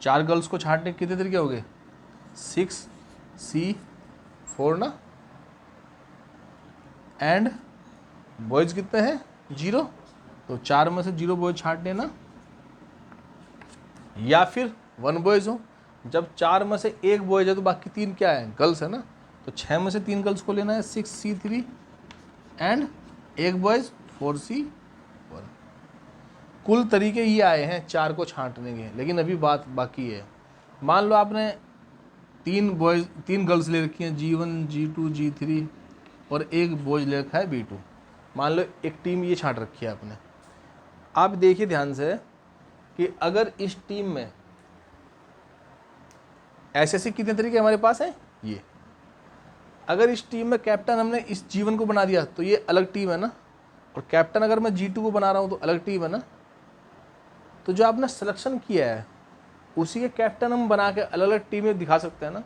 4 गर्ल्स को छांटने के कितने तरीके हो गए, 6C4 ना, एंड बॉयज़ कितने हैं 0, तो 4 में से 0 बॉयज़ छांटने ना, या फिर 1 बॉयज़ हो। जब 4 में से 1 बॉयज़ है तो बाकी 3 क्या है, गर्ल्स है ना, तो 6 में से 3 गर्ल्स को लेना है, 6C3 एंड 1 बॉयज़ 4C4। कुल तरीके ये आए हैं 4 को छांटने के, लेकिन अभी बात बाकी है। मान लो आपने 3 गर्ल्स ले रखी हैं, G1 G2 G3 और 1 बॉयज़ ले रखा है B2। मान लो एक टीम ये छांट रखी है आपने। आप देखिए ध्यान से कि अगर इस टीम में ऐसे कितने तरीके हमारे पास हैं, ये अगर इस टीम में कैप्टन हमने इस G1 को बना दिया तो ये अलग टीम है ना, और कैप्टन अगर मैं G2 को बना रहा हूँ तो अलग टीम है ना। तो जो आपने सिलेक्शन किया है उसी के कैप्टन हम बना के अलग अलग टीमें दिखा सकते हैं ना।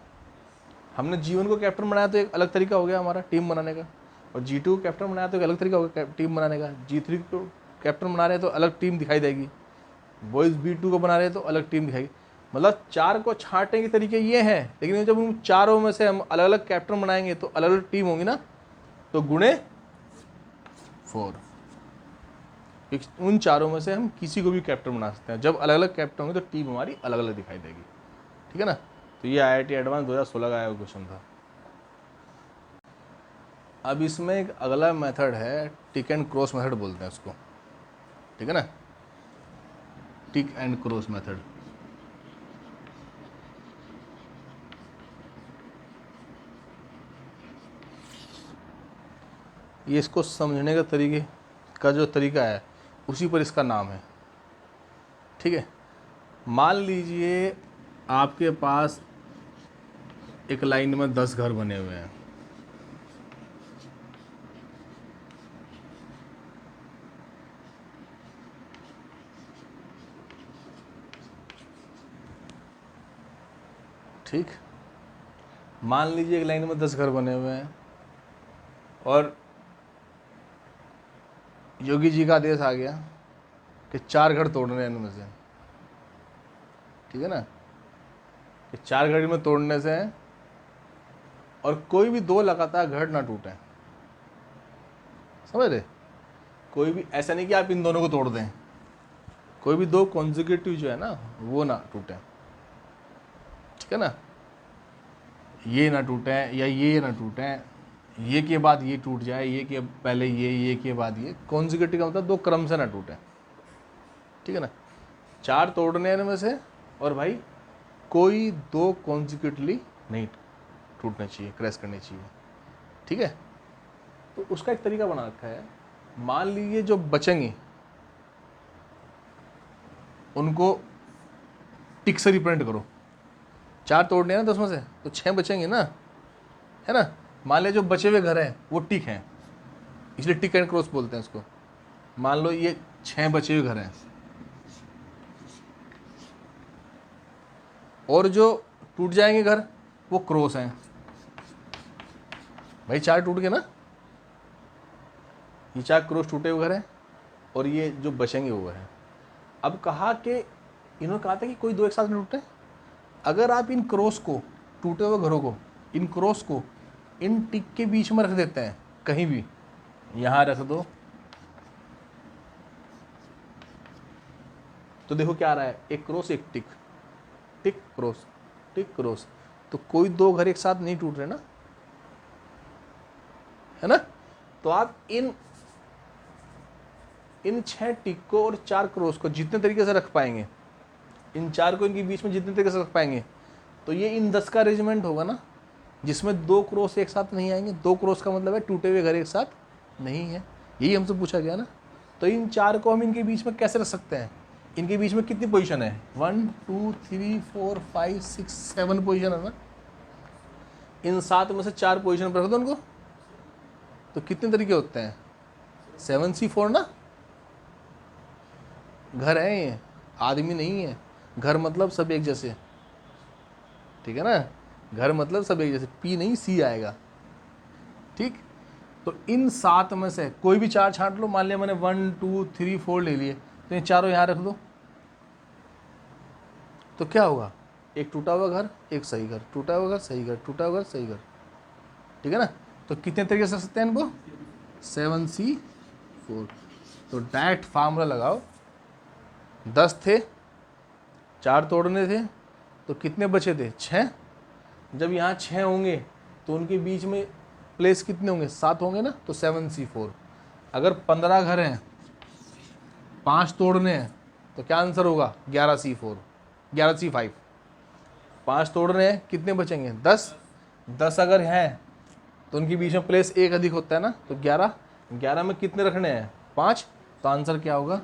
हमने G1 को कैप्टन बनाया तो एक अलग तरीका हो गया हमारा टीम बनाने का, और G2 को कैप्टन बनाया तो एक अलग तरीका हो गया टीम बनाने का, G3 को कैप्टन बना रहे हैं तो अलग टीम दिखाई देगी, बॉयज़ B2 को बना रहे हैं तो अलग टीम दिखाएगी। मतलब 4 को छांटने के तरीके ये हैं, लेकिन जब उन चारों में से हम अलग अलग कैप्टन बनाएंगे तो अलग अलग टीम होंगी ना, तो गुणे 4, उन चारों में से हम किसी को भी कैप्टन बना सकते हैं। जब अलग अलग कैप्टन होंगे तो टीम हमारी अलग अलग दिखाई देगी, ठीक है ना। तो ये IIT एडवांस 2016 का आया क्वेश्चन था। अब इसमें एक अगला मेथड है, टिक एंड क्रॉस मेथड बोलते हैं उसको, ठीक है ना, टिक एंड क्रॉस मेथड। ये इसको समझने का तरीके का जो तरीका है उसी पर इसका नाम है, ठीक है। मान लीजिए आपके पास एक लाइन में 10 घर बने हुए हैं, ठीक। मान लीजिए एक लाइन में 10 घर बने हुए हैं और योगी जी का आदेश आ गया कि 4 घर तोड़ने हैं इनमें से, ठीक है ना, कि 4 घर में तोड़ने से हैं और कोई भी 2 लगातार घर ना टूटे, समझ रहे, कोई भी ऐसा नहीं कि आप इन दोनों को तोड़ दें, कोई भी 2 कॉन्जिक्यूटिव जो है ना वो ना टूटे, ठीक है ना, ये ना टूटे या ये ना टूटे, ये के बाद ये टूट जाए, ये के पहले ये के बाद ये, कॉन्जिक्यूटिव का मतलब 2 क्रम से ना टूटे, ठीक है ना। 4 तोड़ने इनमें से और भाई कोई 2 कॉन्जिक्यूटिवली नहीं टूटने चाहिए, क्रैश करनी चाहिए, ठीक है। तो उसका एक तरीका बना रखा है, मान लीजिए जो बचेंगे उनको टिक से रिप्रेजेंट करो, 4 तोड़ने हैं ना 10 में से, तो 6 बचेंगे ना, है ना। मान लीजिए जो बचे हुए घर हैं वो टिक हैं, इसलिए टिक एंड क्रॉस बोलते हैं इसको। मान लो ये 6 बचे हुए घर हैं और जो टूट जाएंगे घर वो क्रॉस हैं, भाई 4 टूट गए ना, ये 4 क्रॉस टूटे हुए घर हैं और ये जो बचेंगे वो है। अब कहा कि इन्होंने कहा था कि कोई 2 एक साथ नहीं टूटे, अगर आप इन क्रॉस को, टूटे हुए घरों को, इन क्रॉस को इन टिक के बीच में रख देते हैं, कहीं भी यहां रख दो, तो देखो क्या आ रहा है, एक क्रॉस एक टिक, टिक क्रॉस टिक क्रॉस, तो कोई 2 घर एक साथ नहीं टूट रहे ना, है ना। तो आप इन 6 टिक को और 4 क्रॉस को जितने तरीके से रख पाएंगे, इन 4 को इनके बीच में जितने तरीके से रख पाएंगे, तो ये इन 10 का अरेंजमेंट होगा ना, जिसमें 2 क्रॉस एक साथ नहीं आएंगे। 2 क्रॉस का मतलब है टूटे हुए घर एक साथ नहीं है, यही हमसे पूछा गया ना। तो इन 4 को हम इनके बीच में कैसे रख सकते हैं, इनके बीच में कितनी पोजीशन है, 1 2 3 4 5 6 7 पोजीशन है ना, इन 7 में से 4 पोजीशन पर रख दो उनको, तो कितने तरीके होते हैं, 7C4 ना। घर है ये, आदमी नहीं है, घर मतलब सब एक जैसे, ठीक है ना, घर मतलब सब एक जैसे, P नहीं C आएगा, ठीक। तो इन 7 में से कोई भी 4 छांट लो, मान लिया मैंने 1 2 3 4 ले लिए, तो ये चारों यहाँ रख दो, तो क्या होगा, एक टूटा हुआ घर एक सही घर, टूटा हुआ घर सही घर, टूटा हुआ घर सही घर, ठीक है ना। तो कितने तरीके से रख सकते हैं इनको, 7C4। तो डायरेक्ट फार्मूला लगाओ, 10 थे, 4 तोड़ने थे, तो कितने बचे थे, 6। जब यहाँ 6 होंगे तो उनके बीच में प्लेस कितने होंगे, 7 होंगे ना, तो 7C4। अगर 15 घर हैं, 5 तोड़ने हैं, तो क्या आंसर होगा, 11C4, 11C5। 5 तोड़ने हैं, कितने बचेंगे, 10। 10 अगर हैं तो उनके बीच में प्लेस 1 अधिक होता है ना, तो 11। 11 में कितने रखने हैं, 5, तो आंसर क्या होगा,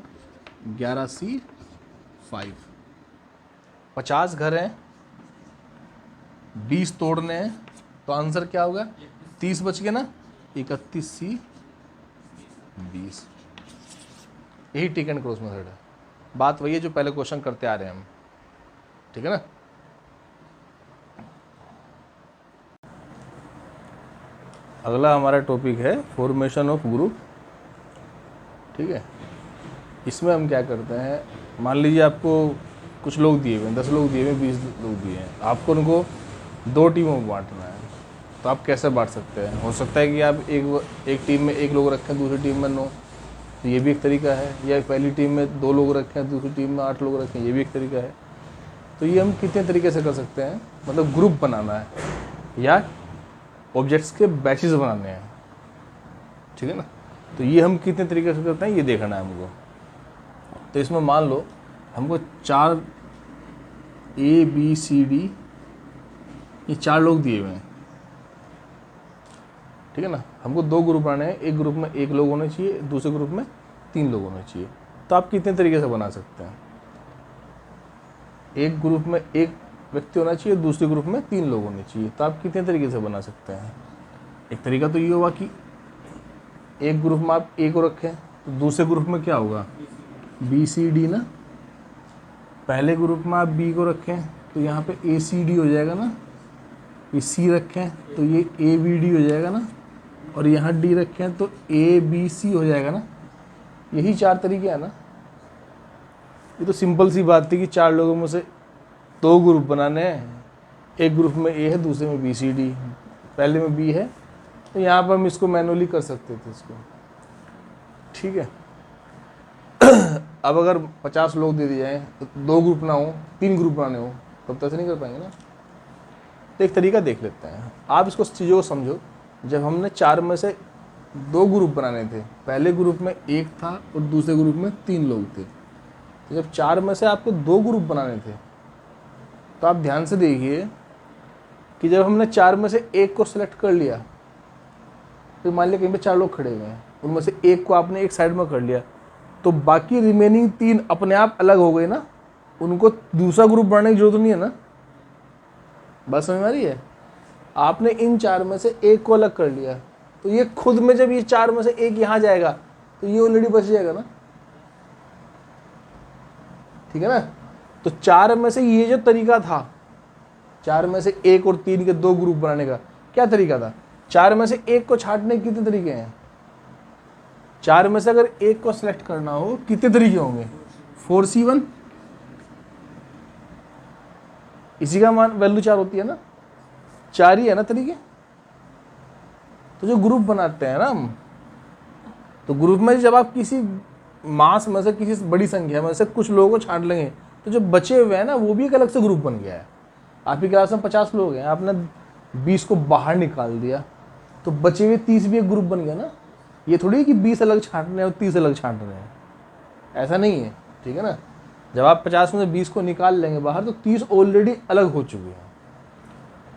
11C5। 50 घर हैं, 20 तोड़ने हैं, तो आंसर क्या होगा, 30 बच गए ना, 31C20। यही टिक एंड क्रॉस मेथड है। बात वही है जो पहले क्वेश्चन करते आ रहे हैं हम, ठीक है ना। अगला हमारा टॉपिक है फॉर्मेशन ऑफ ग्रुप, ठीक है। इसमें हम क्या करते हैं, मान लीजिए आपको कुछ लोग दिए हुए हैं, 10 लोग दिए हुए हैं, 20 लोग दिए हैं, आपको उनको 2 टीमों में बांटना है। तो आप कैसे बांट सकते हैं, हो सकता है कि आप एक टीम में 1 लोग रखें, दूसरी टीम में 9, तो ये भी एक तरीका है, या पहली टीम में 2 लोग रखें, दूसरी टीम में 8 लोग रखें, ये भी एक तरीका है। तो ये हम कितने तरीके से कर सकते हैं, मतलब ग्रुप बनाना है या ऑब्जेक्ट्स के बैचेस बनाने हैं, ठीक है ना। तो ये हम कितने तरीके से करते हैं ये देखना है हमको। तो इसमें मान लो हमको 4 ABCD ये 4 लोग दिए हुए हैं, ठीक है ना। हमको 2 ग्रुप बनाने हैं, एक ग्रुप में 1 लोग होने चाहिए, दूसरे ग्रुप में 3 लोग होने चाहिए। तो आप कितने तरीके से बना सकते हैं, एक ग्रुप में 1 व्यक्ति होना चाहिए, दूसरे ग्रुप में 3 लोग होने चाहिए। तो आप कितने तरीके से बना सकते हैं, एक तरीका तो ये होगा कि एक ग्रुप में आप A को रखें, तो दूसरे ग्रुप में क्या होगा, BCD ना। पहले ग्रुप में आप B को रखें तो यहाँ पे ACD हो जाएगा ना, ये C रखें तो ये ABD हो जाएगा ना, और यहाँ D रखें तो ABC हो जाएगा ना। यही 4 तरीके हैं ना। ये तो सिंपल सी बात थी कि 4 लोगों में से 2 ग्रुप बनाने हैं, एक ग्रुप में ए है, दूसरे में बी सी डी, पहले में बी है, तो यहाँ पर हम इसको मैनुअली कर सकते थे इसको, ठीक है। अब अगर 50 लोग दे दिए जाए तो 2 ग्रुप ना हो, 3 ग्रुप बनाने हो, तब तक नहीं कर पाएंगे ना। तो एक तरीका देख लेते हैं, आप इसको चीज़ों को समझो। जब हमने 4 में से 2 ग्रुप बनाने थे, पहले ग्रुप में 1 था और दूसरे ग्रुप में 3 लोग थे, तो जब 4 में से आपको 2 ग्रुप बनाने थे, तो आप ध्यान से देखिए कि जब हमने 4 में से 1 को सिलेक्ट कर लिया, तो मान लिया कहीं पे 4 लोग खड़े हुए हैं, उनमें से 1 को आपने एक साइड में कर लिया, तो बाकी रिमेनिंग 3 अपने आप अलग हो गए ना, उनको दूसरा ग्रुप बनाने की जरूरत नहीं है ना। बात समझ में आ रही है? आपने इन 4 में से 1 को अलग कर लिया, तो ये खुद में जब ये 4 में से 1 यहाँ जाएगा तो ये ऑलरेडी बच जाएगा ना, ठीक है ना। तो 4 में से ये जो तरीका था, 4 में से 1 और 3 के 2 ग्रुप बनाने का क्या तरीका था? 4 में से 1 को छांटने के कितने तरीके हैं? 4 में से अगर 1 को सिलेक्ट करना हो कितने तरीके होंगे? 4C1, इसी का मान वैल्यू 4 होती है ना, 4 ही है ना तरीके। तो जो ग्रुप बनाते हैं ना हम, तो ग्रुप में जब आप किसी मास में से किसी बड़ी संख्या में से कुछ लोगों को छांट लेंगे, तो जो बचे हुए हैं ना वो भी एक अलग से ग्रुप बन गया है। आपकी क्लास में 50 लोग हैं, आपने 20 को बाहर निकाल दिया, तो बचे हुए 30 भी एक ग्रुप बन गया ना। ये थोड़ी है कि 20 अलग छांटने हैं और 30 अलग छांटने हैं, ऐसा नहीं है, ठीक है ना। जब आप 50 में से 20 को निकाल लेंगे बाहर, तो 30 ऑलरेडी अलग हो चुके हैं।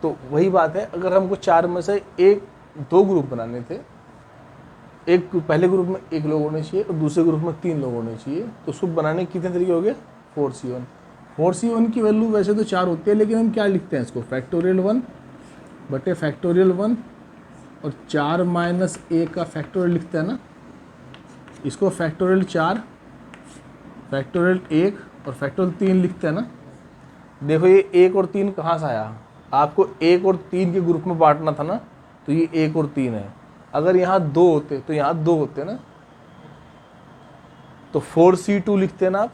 तो वही बात है, अगर हमको 4 में से 2 ग्रुप बनाने थे, एक पहले ग्रुप में 1 लोग होने चाहिए और दूसरे ग्रुप में 3 लोग होने चाहिए, तो उसको बनाने के कितने तरीके हो गए? 4C1। 4C1 की वैल्यू वैसे तो 4 होती है, लेकिन हम क्या लिखते हैं इसको? फैक्टोरियल 1 बटे फैक्टोरियल 1 और 4 माइनस a का फैक्टोरियल लिखते हैं ना। इसको फैक्टोरियल 4, फैक्टोरियल 1 और फैक्टोरियल 3 लिखते हैं ना। देखो ये 1 और 3 कहाँ से आया? आपको 1 और 3 के ग्रुप में बांटना था ना, तो ये 1 और 3 है। अगर यहाँ 2 होते तो यहाँ 2 होते ना, तो 4C2 लिखते हैं ना आप।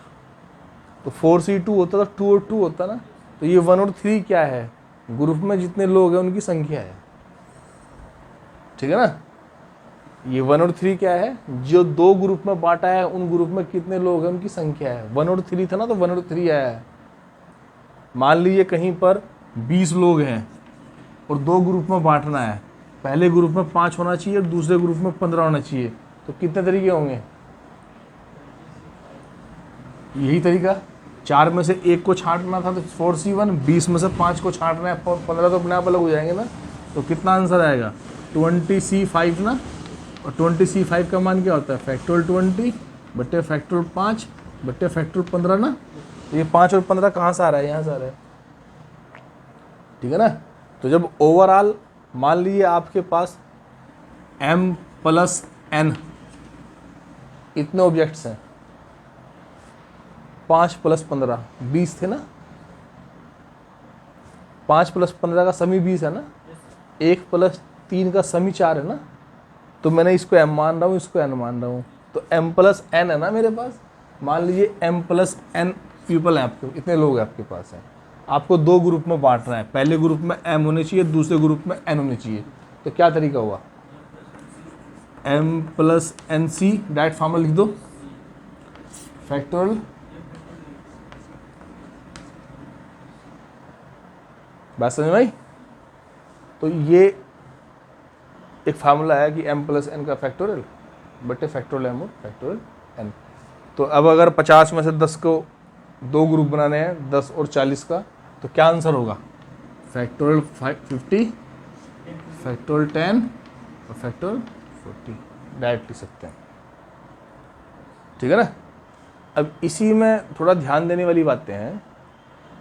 तो 4C2 होता तो 2 और 2 होता ना। तो ये 1 और 3 क्या है? ग्रुप में जितने लोग हैं उनकी संख्या है, ठीक है ना। ये 1 और 3 क्या है? जो 2 ग्रुप में बांटा है उन ग्रुप में कितने लोग हैं उनकी संख्या है। 1 और 3 था ना, तो 1 और 3 आया है। मान लीजिए कहीं पर 20 लोग हैं और 2 ग्रुप में बांटना है, पहले ग्रुप में 5 होना चाहिए और दूसरे ग्रुप में 15 होना चाहिए, तो कितने तरीके होंगे? यही तरीका। 4 में से 1 को छांटना था तो 4C1, 20 में से 5 को छांटना है, 15 तो अपने आप अलग हो जाएंगे ना। तो कितना आंसर आएगा? 20C5 ना। और 20C5 का मान क्या होता है? फैक्टोरियल 20 बटे फैक्टोरियल 5 बटे फैक्टोरियल 15 ना। तो ये 5 और 15 कहाँ से आ रहा है? यहाँ से आ रहा है, ठीक है ना। तो जब ओवरऑल मान लीजिए आपके पास m+n इतने ऑब्जेक्ट्स हैं, 5 + 15 20 थे ना। 5 + 15 का समी 20 है ना। 1 + 3 का समी 4 है ना। तो मैंने इसको m मान रहा हूँ, इसको n मान रहा हूँ, तो m+n है ना मेरे पास। मान लीजिए m+n पीपल हैं आपके, इतने लोग हैं आपके पास हैं। आपको 2 ग्रुप में बांटना है, पहले ग्रुप में m होने चाहिए, दूसरे ग्रुप में n होने चाहिए। तो क्या तरीका हुआ? m+nc डायरेक्ट फॉर्मूला लिख दो, फैक्टोरियल बात समझ में आई? तो ये एक फार्मूला है कि m+n का फैक्टोरियल बटे फैक्टोरियल m और फैक्टोरियल n। तो अब अगर 50 में से 10 को 2 ग्रुप बनाने हैं, 10 और 40 का, तो क्या आंसर होगा? फैक्टोरियल 50, फैक्टोरियल 10 और फैक्टोरियल 40 डायरेक्ट लिख सकते हैं, ठीक है ना। अब इसी में थोड़ा ध्यान देने वाली बातें हैं।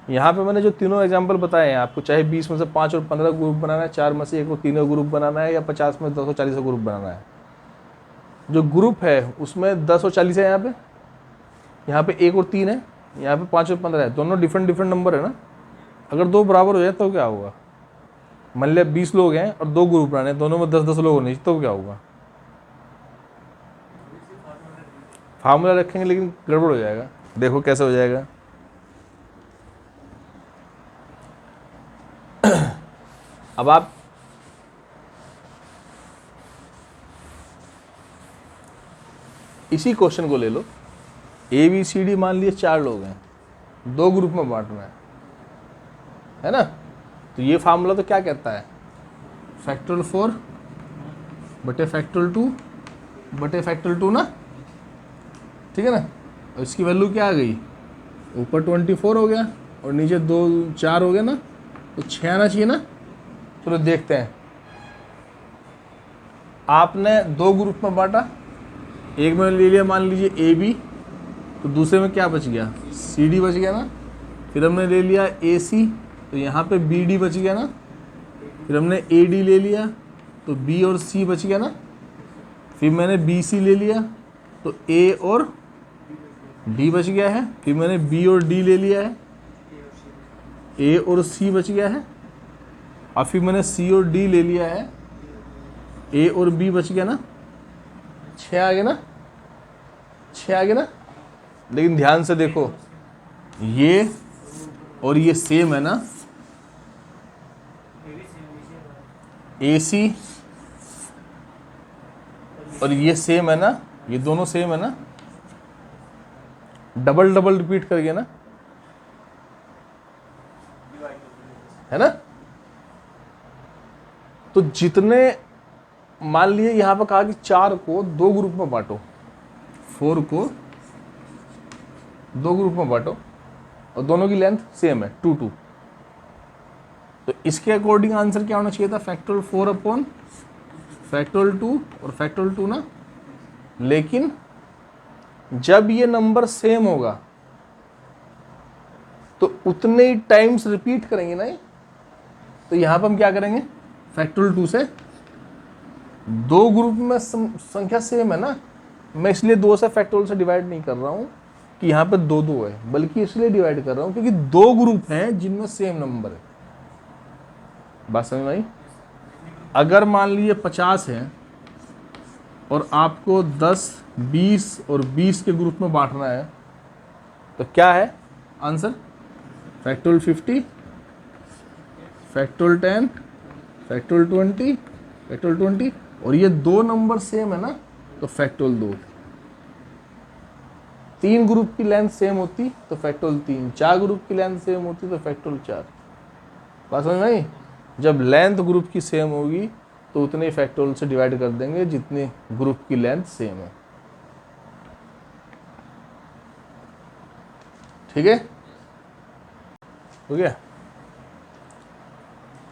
यहाँ पे मैंने जो तीनों एग्जांपल बताए हैं आपको, चाहे 20 में से 5 और 15 ग्रुप बनाना है, 4 में से 1 और 3 ग्रुप बनाना है, या 50 में 10 और 40 ग्रुप बनाना है। जो ग्रुप है उसमें 10 और 40 है, यहाँ पे 1 और 3 है, यहाँ पे 5 और 15 है। दोनों डिफरेंट नंबर है ना। अगर 2 बराबर हो जाए तो क्या होगा? मान लिया 20 लोग हैं और 2 ग्रुप बनाने हैं, दोनों में 10-10 लोग होने चाहिए, तो क्या होगा? फार्मूला रखेंगे लेकिन गड़बड़ हो जाएगा। देखो कैसे हो जाएगा। अब आप इसी क्वेश्चन को ले लो, ए बी सी डी मान लिए 4 लोग हैं, 2 ग्रुप में बांटना है ना। तो ये फार्मूला तो क्या कहता है, फैक्टोरियल 4 बटे फैक्टोरियल 2 बटे फैक्टोरियल 2 ना, ठीक है ना। और इसकी वैल्यू क्या आ गई, ऊपर 24 हो गया और नीचे 2 4 हो गया ना, तो 6 आना चाहिए ना। चलो देखते हैं। आपने 2 ग्रुप में बांटा, एक में ले लिया मान लीजिए ए बी, तो दूसरे में क्या बच गया, सी डी बच गया ना। फिर हमने ले लिया ए सी, तो यहाँ पे बी डी बच गया ना। फिर हमने ए डी ले लिया, तो बी और सी बच गया ना। फिर मैंने बी सी ले लिया, तो ए और डी बच गया है। फिर मैंने बी और डी ले लिया है, ए और सी बच गया है। और फिर मैंने सी और डी ले लिया है, ए और बी बच गया ना। 6 आ गया ना, 6 आ गया ना। लेकिन ध्यान से देखो, ये और ये सेम है ना, ए सी और ये सेम है ना, ये दोनों सेम है ना, डबल डबल रिपीट कर गया ना, है ना। तो जितने मान लिए यहां पर कहा कि 4 को 2 ग्रुप में बांटो, 4 को 2 ग्रुप में बांटो और दोनों की लेंथ सेम है 2 2। तो इसके अकॉर्डिंग आंसर क्या होना चाहिए था, फैक्टोरियल 4 अपॉन फैक्टोरियल 2 और फैक्टोरियल 2 ना। लेकिन जब ये नंबर सेम होगा तो उतने ही टाइम्स रिपीट करेंगे ना ये। तो यहां पर हम क्या करेंगे, फैक्टोरियल 2 से 2 ग्रुप में संख्या सेम है ना, मैं इसलिए 2 से फैक्टोरियल से डिवाइड नहीं कर रहा हूं कि यहाँ पे 2 2 है, बल्कि इसलिए डिवाइड कर रहा हूं क्योंकि 2 ग्रुप हैं जिनमें सेम नंबर है। बात समझ में आई। अगर मान लीजिए 50 है और आपको 10 20 और 20 के ग्रुप में बांटना है, तो क्या है answer, factorial 50 factorial 10 factorial 20 factorial 20। और ये 2 नंबर सेम है ना, तो फैक्टोरियल 2। 3 ग्रुप की लेंथ सेम होती तो फैक्टोरियल 3, 4 ग्रुप की लेंथ सेम होती तो फैक्टोरियल 4। बात समझ में आई। जब लेंथ ग्रुप की सेम होगी तो उतने फैक्टोरियल से डिवाइड कर देंगे जितने ग्रुप की लेंथ सेम है, ठीक है, हो गया।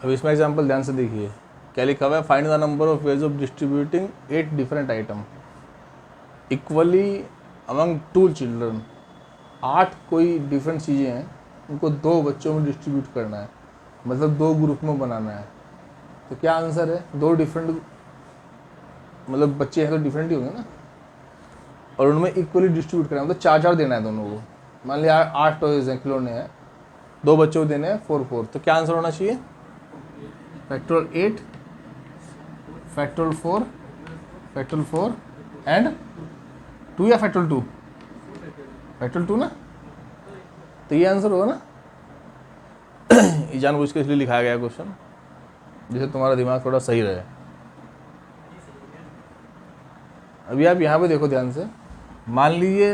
अब इसमें एग्जांपल ध्यान से देखिए, क्या लिखा हुआ है, find the number of ways of distributing 8 different item equally among 2 children. 8 कोई डिफरेंट चीज़ें हैं, उनको 2 बच्चों में डिस्ट्रीब्यूट करना है, मतलब 2 ग्रुप में बनाना है। तो क्या आंसर है, 2 डिफरेंट, मतलब बच्चे हैं तो डिफरेंट ही होंगे ना, और उनमें इक्वली डिस्ट्रीब्यूट करना है, मतलब 4 देना है दोनों को। मान लिया 8 टॉयज हैं, खिलौने हैं, 2 बच्चों को देने हैं 4 4। तो क्या आंसर होना चाहिए, फैक्टोरियल 8 फैक्टोरियल 4 फैक्टोरियल 4 एंड 2 या फैक्टोरियल 2, फैक्टोरियल 2 ना। तो ये आंसर होगा ना। ये जानबूझ के इसलिए लिखाया गया क्वेश्चन जिससे तुम्हारा दिमाग थोड़ा सही रहे। अभी आप यहाँ पे देखो ध्यान से, मान लीजिए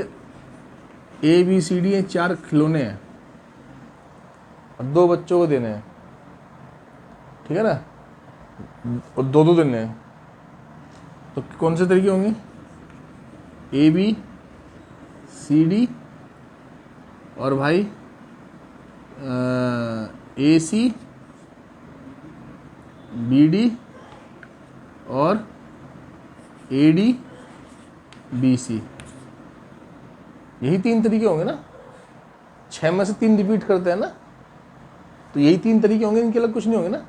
ए बी सी डी 4 खिलौने हैं और 2 बच्चों को देने हैं, ठीक है ना, और 2 2 देने हैं। तो कौन से तरीके होंगे, ए बी सी डी और भाई ए सी बी डी और ए डी बी सी, यही 3 तरीके होंगे ना। 6 में से 3 रिपीट करते हैं ना, तो यही 3 तरीके होंगे, इनके अलग कुछ नहीं होंगे ना।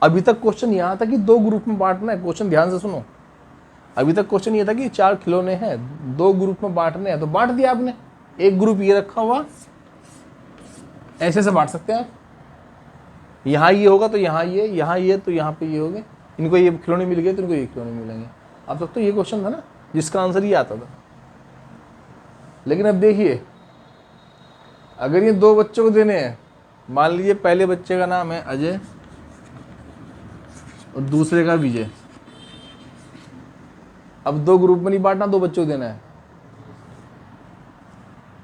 अभी तक क्वेश्चन यहाँ था कि 2 ग्रुप में बांटना है, क्वेश्चन ध्यान से सुनो। अभी तक क्वेश्चन ये था कि 4 खिलौने हैं, 2 ग्रुप में बांटने हैं, तो बांट दिया आपने। एक ग्रुप ये रखा हुआ, ऐसे से बांट सकते हैं आप, यहाँ ये होगा तो यहाँ ये, यहाँ ये तो यहाँ पे ये हो गए, इनको ये खिलौने मिल गए तो इनको ये खिलौने मिलेंगे। आप सब तो ये क्वेश्चन था ना जिसका आंसर ये आता था। लेकिन अब देखिए, अगर ये 2 बच्चों को देने हैं, मान लीजिए पहले बच्चे का नाम है अजय और दूसरे का विजय। अब 2 ग्रुप में नहीं बांटना, 2 बच्चों को देना है।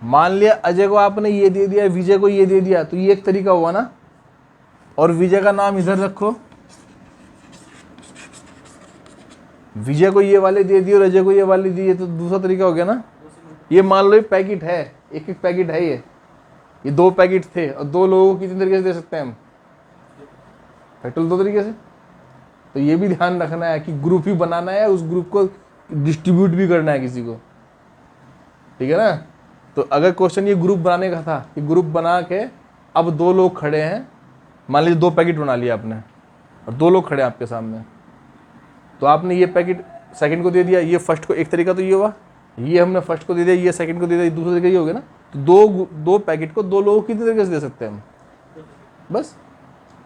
मान लिया अजय को आपने ये दे दिया, विजय को ये दे दिया, तो ये एक तरीका हुआ ना। और विजय का नाम इधर रखो, विजय को ये वाले दे दिए और अजय को ये वाले दिए, तो दूसरा तरीका हो गया ना। ये मान लो ये पैकेट है, एक एक पैकेट है, ये 2 पैकेट थे और 2 लोगों को कितने तरीके से दे सकते हैं हम? फैक्टोरियल 2 तरीके से। तो ये भी ध्यान रखना है कि ग्रुप ही बनाना है, उस ग्रुप को डिस्ट्रीब्यूट भी करना है किसी को, ठीक है ना। तो अगर क्वेश्चन ये ग्रुप बनाने का था कि ग्रुप बना के अब 2 लोग खड़े हैं, मान लीजिए 2 पैकेट बना लिया आपने और 2 लोग खड़े हैं आपके सामने, तो आपने ये पैकेट सेकंड को दे दिया, ये फर्स्ट को, एक तरीका तो ये हुआ, ये हमने फर्स्ट को दे दिया, ये सेकंड को दे दिया, दूसरा तरीका ये हो गया ना। तो 2 पैकेट को 2 लोगों को कितने तरीके से दे सकते हैं हम? बस,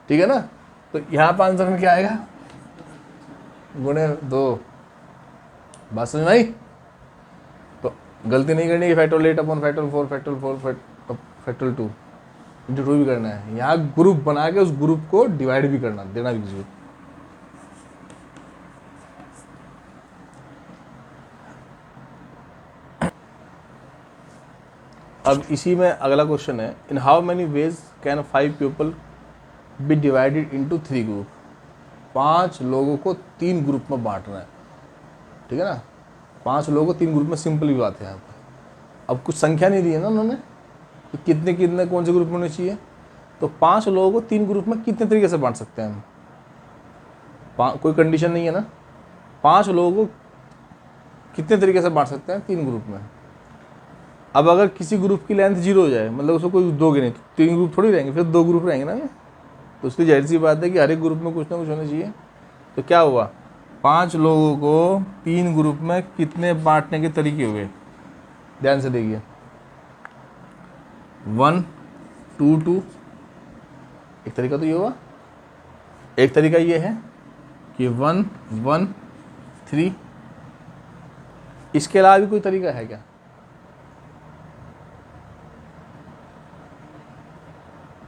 ठीक है ना। तो यहाँ पर आंसर में क्या आएगा? गुणे 2। बात समझ में आई? तो गलती नहीं करनी है, factorial 8 upon factorial 4 factorial 2 into 2 भी करना है। यहाँ ग्रुप बना के उस ग्रुप को डिवाइड भी करना, देना भी किसी को। अब इसी में अगला क्वेश्चन है, in how many ways can 5 people be divided into 3 group? 5 लोगों को 3 ग्रुप में बांटना है, ठीक है ना। 5 लोगों को 3 ग्रुप में, सिंपल ही बात है यहाँ पर। अब कुछ संख्या नहीं दी है ना उन्होंने कि कितने कितने कौन से ग्रुप में होने चाहिए। तो 5 लोगों को 3 ग्रुप में कितने तरीके से बांट सकते हैं हम? कोई कंडीशन नहीं है ना। 5 लोगों को कितने तरीके से बांट सकते हैं 3 ग्रुप में। अब अगर किसी ग्रुप की लेंथ 0 हो जाए, मतलब उसको कोई दोगे नहीं, तो 3 ग्रुप थोड़ी रहेंगे, फिर 2 ग्रुप रहेंगे ना। तो उसकी जाहिर सी बात है कि हर एक ग्रुप में कुछ ना कुछ होना चाहिए। तो क्या हुआ, 5 लोगों को 3 ग्रुप में कितने बांटने के तरीके हुए? ध्यान से देखिए, 1 2 2, एक तरीका तो ये हुआ। एक तरीका ये है कि 1 1 3। इसके अलावा भी कोई तरीका है क्या?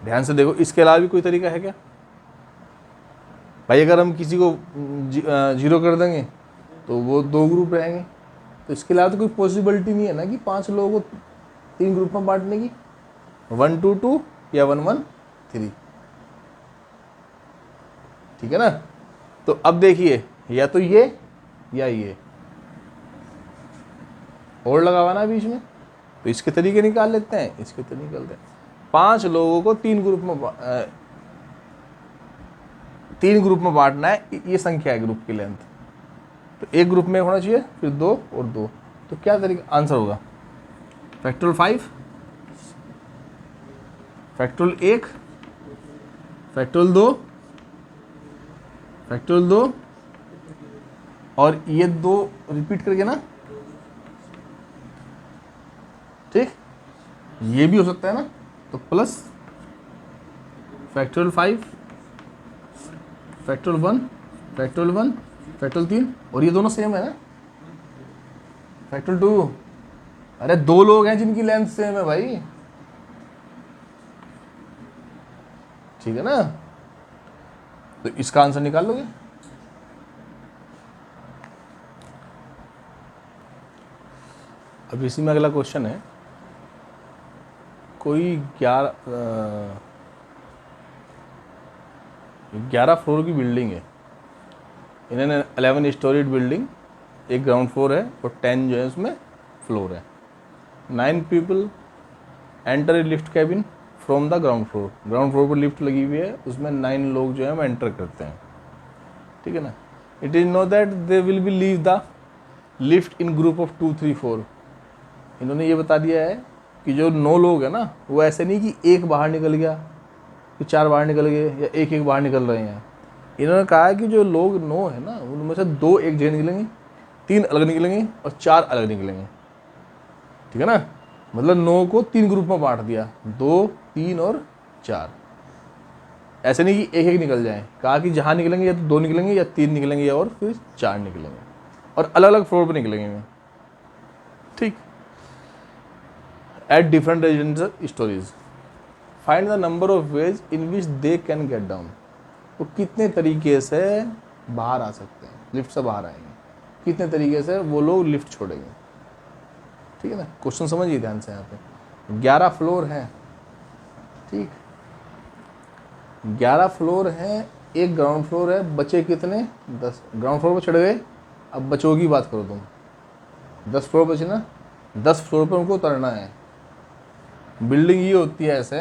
ध्यान से देखो, इसके अलावा भी कोई तरीका है क्या भाई? अगर हम किसी को 0 कर देंगे तो वो 2 ग्रुप रहेंगे। तो इसके अलावा तो कोई पॉसिबिलिटी नहीं है ना कि 5 लोगों को 3 ग्रुप में बांटने की, 1 2 2 या 1 1 3, ठीक है ना। तो अब देखिए, या तो ये या ये, और लगा हुआ ना बीच में, तो इसके तरीके निकाल लेते हैं, इसके तरीके निकालते हैं। 5 लोगों को 3 ग्रुप में बांटना है, ये संख्या है ग्रुप की लेंथ। तो एक ग्रुप में होना चाहिए, फिर 2 और 2। तो क्या तरीका आंसर होगा? फैक्टोरियल 5, फैक्टोरियल 1, फैक्टोरियल 2, फैक्टोरियल 2 और ये 2 रिपीट करके ना, ठीक। ये भी हो सकता है ना। तो plus factorial 5, factorial 1, factorial 1, factorial 3, और ये दोनों सेम है ना, फैक्टोरियल 2। अरे 2 लोग हैं जिनकी लेंथ सेम है भाई, ठीक है ना। तो इसका आंसर निकाल लोगे। अब इसी में अगला क्वेश्चन है, कोई 11 फ्लोर की बिल्डिंग है। इन्होंने 11 स्टोरीड बिल्डिंग, एक ग्राउंड फ्लोर है और 10 जो है उसमें फ्लोर है। 9 people enter a lift cabin from the ground floor. Ground floor पर लिफ्ट लगी हुई है, उसमें 9 लोग जो है वो एंटर करते हैं, ठीक है ना। It is know that they will be leave the lift in group of 2 3 4। इन्होंने ये बता दिया है कि जो 9 लोग हैं ना, वो ऐसे नहीं कि एक बाहर निकल गया, फिर 4 बाहर निकल गए, या एक एक बाहर निकल रहे हैं। इन्होंने कहा है कि जो लोग 9 है ना, उनमें से 2 एक जगह निकलेंगे, 3 अलग निकलेंगे और 4 अलग निकलेंगे, ठीक है ना। मतलब 9 को 3 ग्रुप में बांट दिया, 2 3 और 4। ऐसे नहीं कि एक एक निकल जाए, कहा कि जहाँ निकलेंगे या तो 2 निकलेंगे या 3 निकलेंगे और फिर 4 निकलेंगे, और अलग अलग फ्लोर पर निकलेंगे, ठीक। At different residential stories, find the number of ways in which they can get down. तो कितने तरीके से बाहर आ सकते हैं, लिफ्ट से बाहर आएंगे, कितने तरीके से वो लोग लिफ्ट छोड़ेंगे। ठीक है ना, क्वेश्चन समझिए ध्यान से। यहाँ पे 11 फ्लोर हैं, ठीक, 11 फ्लोर हैं, एक ग्राउंड फ्लोर है, बचे कितने 10। ग्राउंड फ्लोर पर चढ़ गए, अब बचों की बात करो तुम, 10 फ्लोर बचे ना, 10 फ्लोर पर उनको उतरना है। बिल्डिंग ये होती है ऐसे,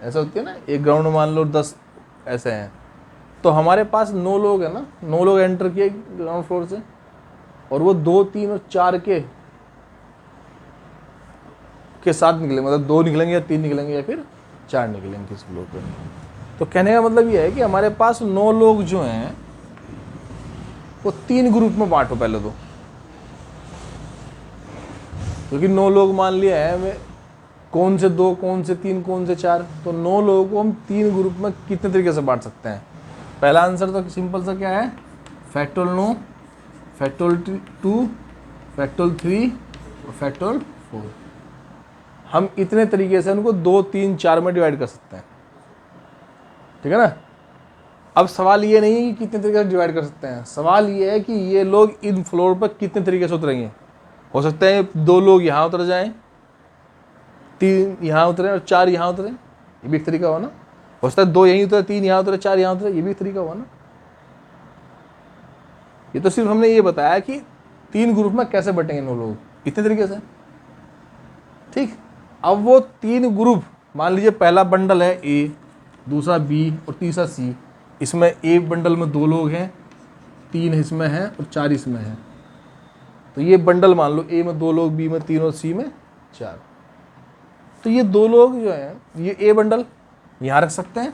ऐसा होती है ना, एक ग्राउंड मान लो 10 ऐसे हैं, तो हमारे पास 9 लोग हैं ना, 9 लोग एंटर किए ग्राउंड फ्लोर से, और वो 2, 3 और 4 के साथ निकले, मतलब 2 निकलेंगे या 3 निकलेंगे या फिर 4 निकलेंगे किसी फ्लोर पे। तो कहने का मतलब ये है कि हमारे पास 9 लोग जो हैं वो 3 ग्रुप में बांटो पहले तो, क्योंकि 9 लोग मान लिया है हमें, कौन से 2, कौन से 3, कौन से 4, तो 9 लोगों को हम 3 ग्रुप में कितने तरीके से बांट सकते हैं। पहला आंसर तो सिंपल सा क्या है, फैक्टोरियल 9, फैक्टोरियल 2, फैक्टोरियल 3 और फैक्टोरियल 4। हम इतने तरीके से उनको 2, 3, 4 में डिवाइड कर सकते हैं। ठीक है ना। अब सवाल ये नहीं है कि कितने तरीके से डिवाइड कर सकते हैं, सवाल ये है कि ये लोग इन फ्लोर पर कितने तरीके से उतरेंगे। हो सकता है 2 लोग यहाँ उतर जाएं, 3 यहाँ उतरे और 4 यहाँ उतरे, ये भी एक तरीका हुआ ना। हो सकता है 2 यहीं उतरे, 3 यहाँ उतरे, 4 यहाँ उतरे, ये भी एक तरीका हुआ ना। ये तो सिर्फ हमने ये बताया कि 3 ग्रुप में कैसे बटेंगे 9 लोग, इतने तरीके से। ठीक, अब वो 3 ग्रुप, मान लीजिए पहला बंडल है ए, दूसरा बी और तीसरा सी। इसमें ए बंडल में 2 लोग हैं, 3 इसमें हैं और 4 इसमें हैं। तो ये बंडल मान लो ए में 2 लोग, बी में 3 और सी में 4। तो ये 2 लोग जो हैं, ये ए बंडल यहाँ रख सकते हैं,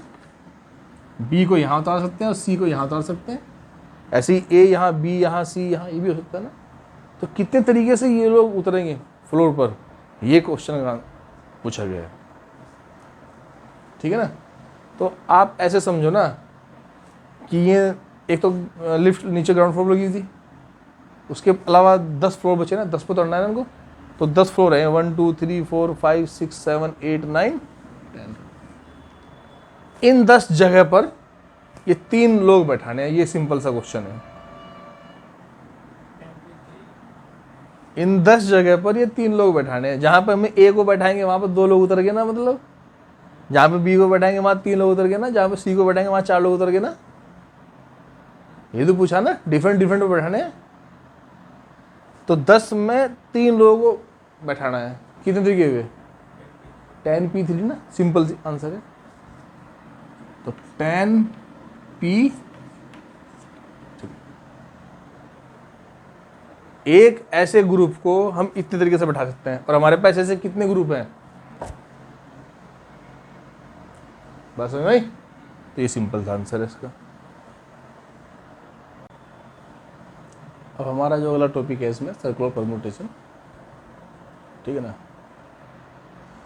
बी को यहाँ उतार सकते हैं और सी को यहाँ उतार सकते हैं। ऐसे ही ए यहाँ, बी यहाँ, सी यहाँ, ये भी हो सकता है ना। तो कितने तरीके से ये लोग उतरेंगे फ्लोर पर, ये क्वेश्चन पूछा गया है। ठीक है ना। तो आप ऐसे समझो ना कि ये एक तो लिफ्ट नीचे ग्राउंड फ्लोर लगी थी, उसके अलावा 10 फ्लोर बचे ना, 10 पे उतरना है ना उनको। तो 10 फ्लोर है, 1 2 3 4 5 6 7 8 9 10। इन 10 जगह पर ये 3 लोग बैठाने हैं, ये सिंपल सा क्वेश्चन है। इन 10 जगह पर ये 3 लोग बैठाने हैं। जहां पे हमें ए को बैठाएंगे वहां पर 2 लोग उतर गए ना, मतलब जहां पे बी को बैठाएंगे वहां 3 लोग उतर गए ना, जहां पे सी को बैठाएंगे वहां 4 लोग उतर गए ना। ये तो पूछा ना, डिफरेंट डिफरेंट बैठाने हैं। तो 10 में 3 लोगों को बैठाना है, कितने तरीके हुए, 10p3 ना, सिंपल सी आंसर है। तो 10p, एक ऐसे ग्रुप को हम इतने तरीके से बैठा सकते हैं। और हमारे पास ऐसे कितने ग्रुप हैं, बस समझ में। तो ये सिंपल सा आंसर है इसका। अब हमारा जो अगला टॉपिक है इसमें सर्कुलर परम्यूटेशन। ठीक है ना।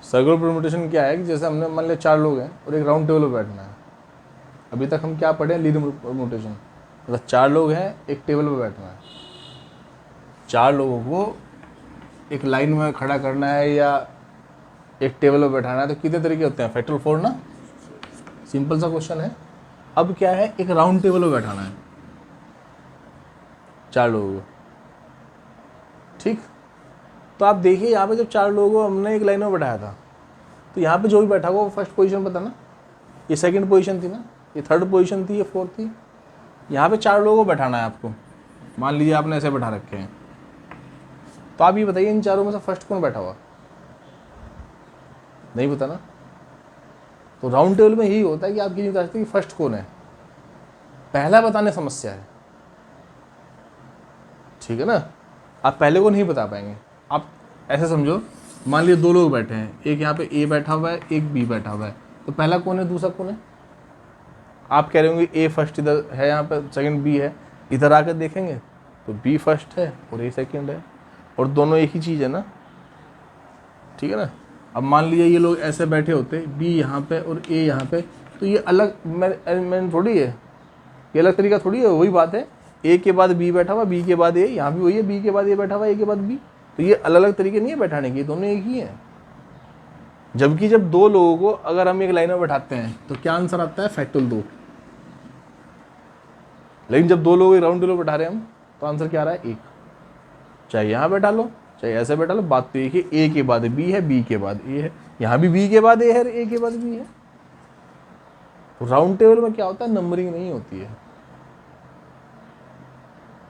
सर्कुलर परम्यूटेशन क्या है कि जैसे हमने मान लिया 4 लोग हैं और एक राउंड टेबल पर बैठना है। अभी तक हम क्या पढ़े, लीनियर परम्यूटेशन, मतलब 4 लोग हैं, एक टेबल पर बैठना है। 4 लोगों को एक लाइन में खड़ा करना है या एक टेबल पर बैठाना है। तो कितने तरीके होते हैं, फैक्टोरियल 4 ना, सिंपल सा क्वेश्चन है। अब क्या है, एक राउंड टेबल पर बैठाना है 4 लोगों को। ठीक, तो आप देखिए यहाँ पे जब 4 लोगों को हमने एक लाइन में बैठाया था, तो यहाँ पे जो भी बैठा हुआ वो फर्स्ट पोजीशन पता ना, ये सेकंड पोजीशन थी ना, ये थर्ड पोजीशन थी, ये फोर्थ थी। यहाँ पे 4 लोगों को बैठाना है आपको। मान लीजिए आपने ऐसे बैठा रखे हैं, तो आप ये बताइए इन चारों में से फर्स्ट कौन बैठा हुआ, नहीं पता ना। तो राउंड टेबल में यही होता है कि आप ये नहीं बता सकते कि फर्स्ट कौन है, पहला बताने समस्या है। ठीक है ना, आप पहले को नहीं बता पाएंगे। आप ऐसे समझो, मान लीजिए 2 लोग बैठे हैं, एक यहाँ पे ए बैठा हुआ है, एक बी बैठा हुआ है। तो पहला कौन है, दूसरा कौन है। आप कह रहे होंगे ए फर्स्ट इधर है, यहाँ पे सेकंड बी है। इधर आकर देखेंगे तो बी फर्स्ट है और ए सेकंड है, और दोनों एक ही चीज़ है ना। ठीक है ना। अब मान लीजिए ये लोग ऐसे बैठे होते, बी यहाँ पे और ए यहाँ पे, तो ये अलग मैंने थोड़ी है, ये अलग तरीका थोड़ी है। वही बात है, ए के बाद बी बैठा हुआ, बी के बाद ए, यहाँ भी वही है, बी के बाद ए बैठा हुआ, ए के बाद बी। तो ये अलग अलग तरीके नहीं है बैठाने के, दोनों एक ही हैं। जबकि जब दो लोगों को अगर हम एक लाइन में बैठाते हैं तो क्या आंसर आता है, फैक्टोरियल 2। लेकिन जब दो लोग राउंड टेबल बैठा रहे हैं हम, तो आंसर क्या आ रहा है, 1। चाहे यहाँ बैठा लो चाहे ऐसे बैठा लो, बात तो एक है, ए के बाद बी है, बी के बाद ए है, यहाँ भी बी के बाद ए है, ए के बाद बी है। तो राउंड टेबल में क्या होता है, नंबरिंग नहीं होती है।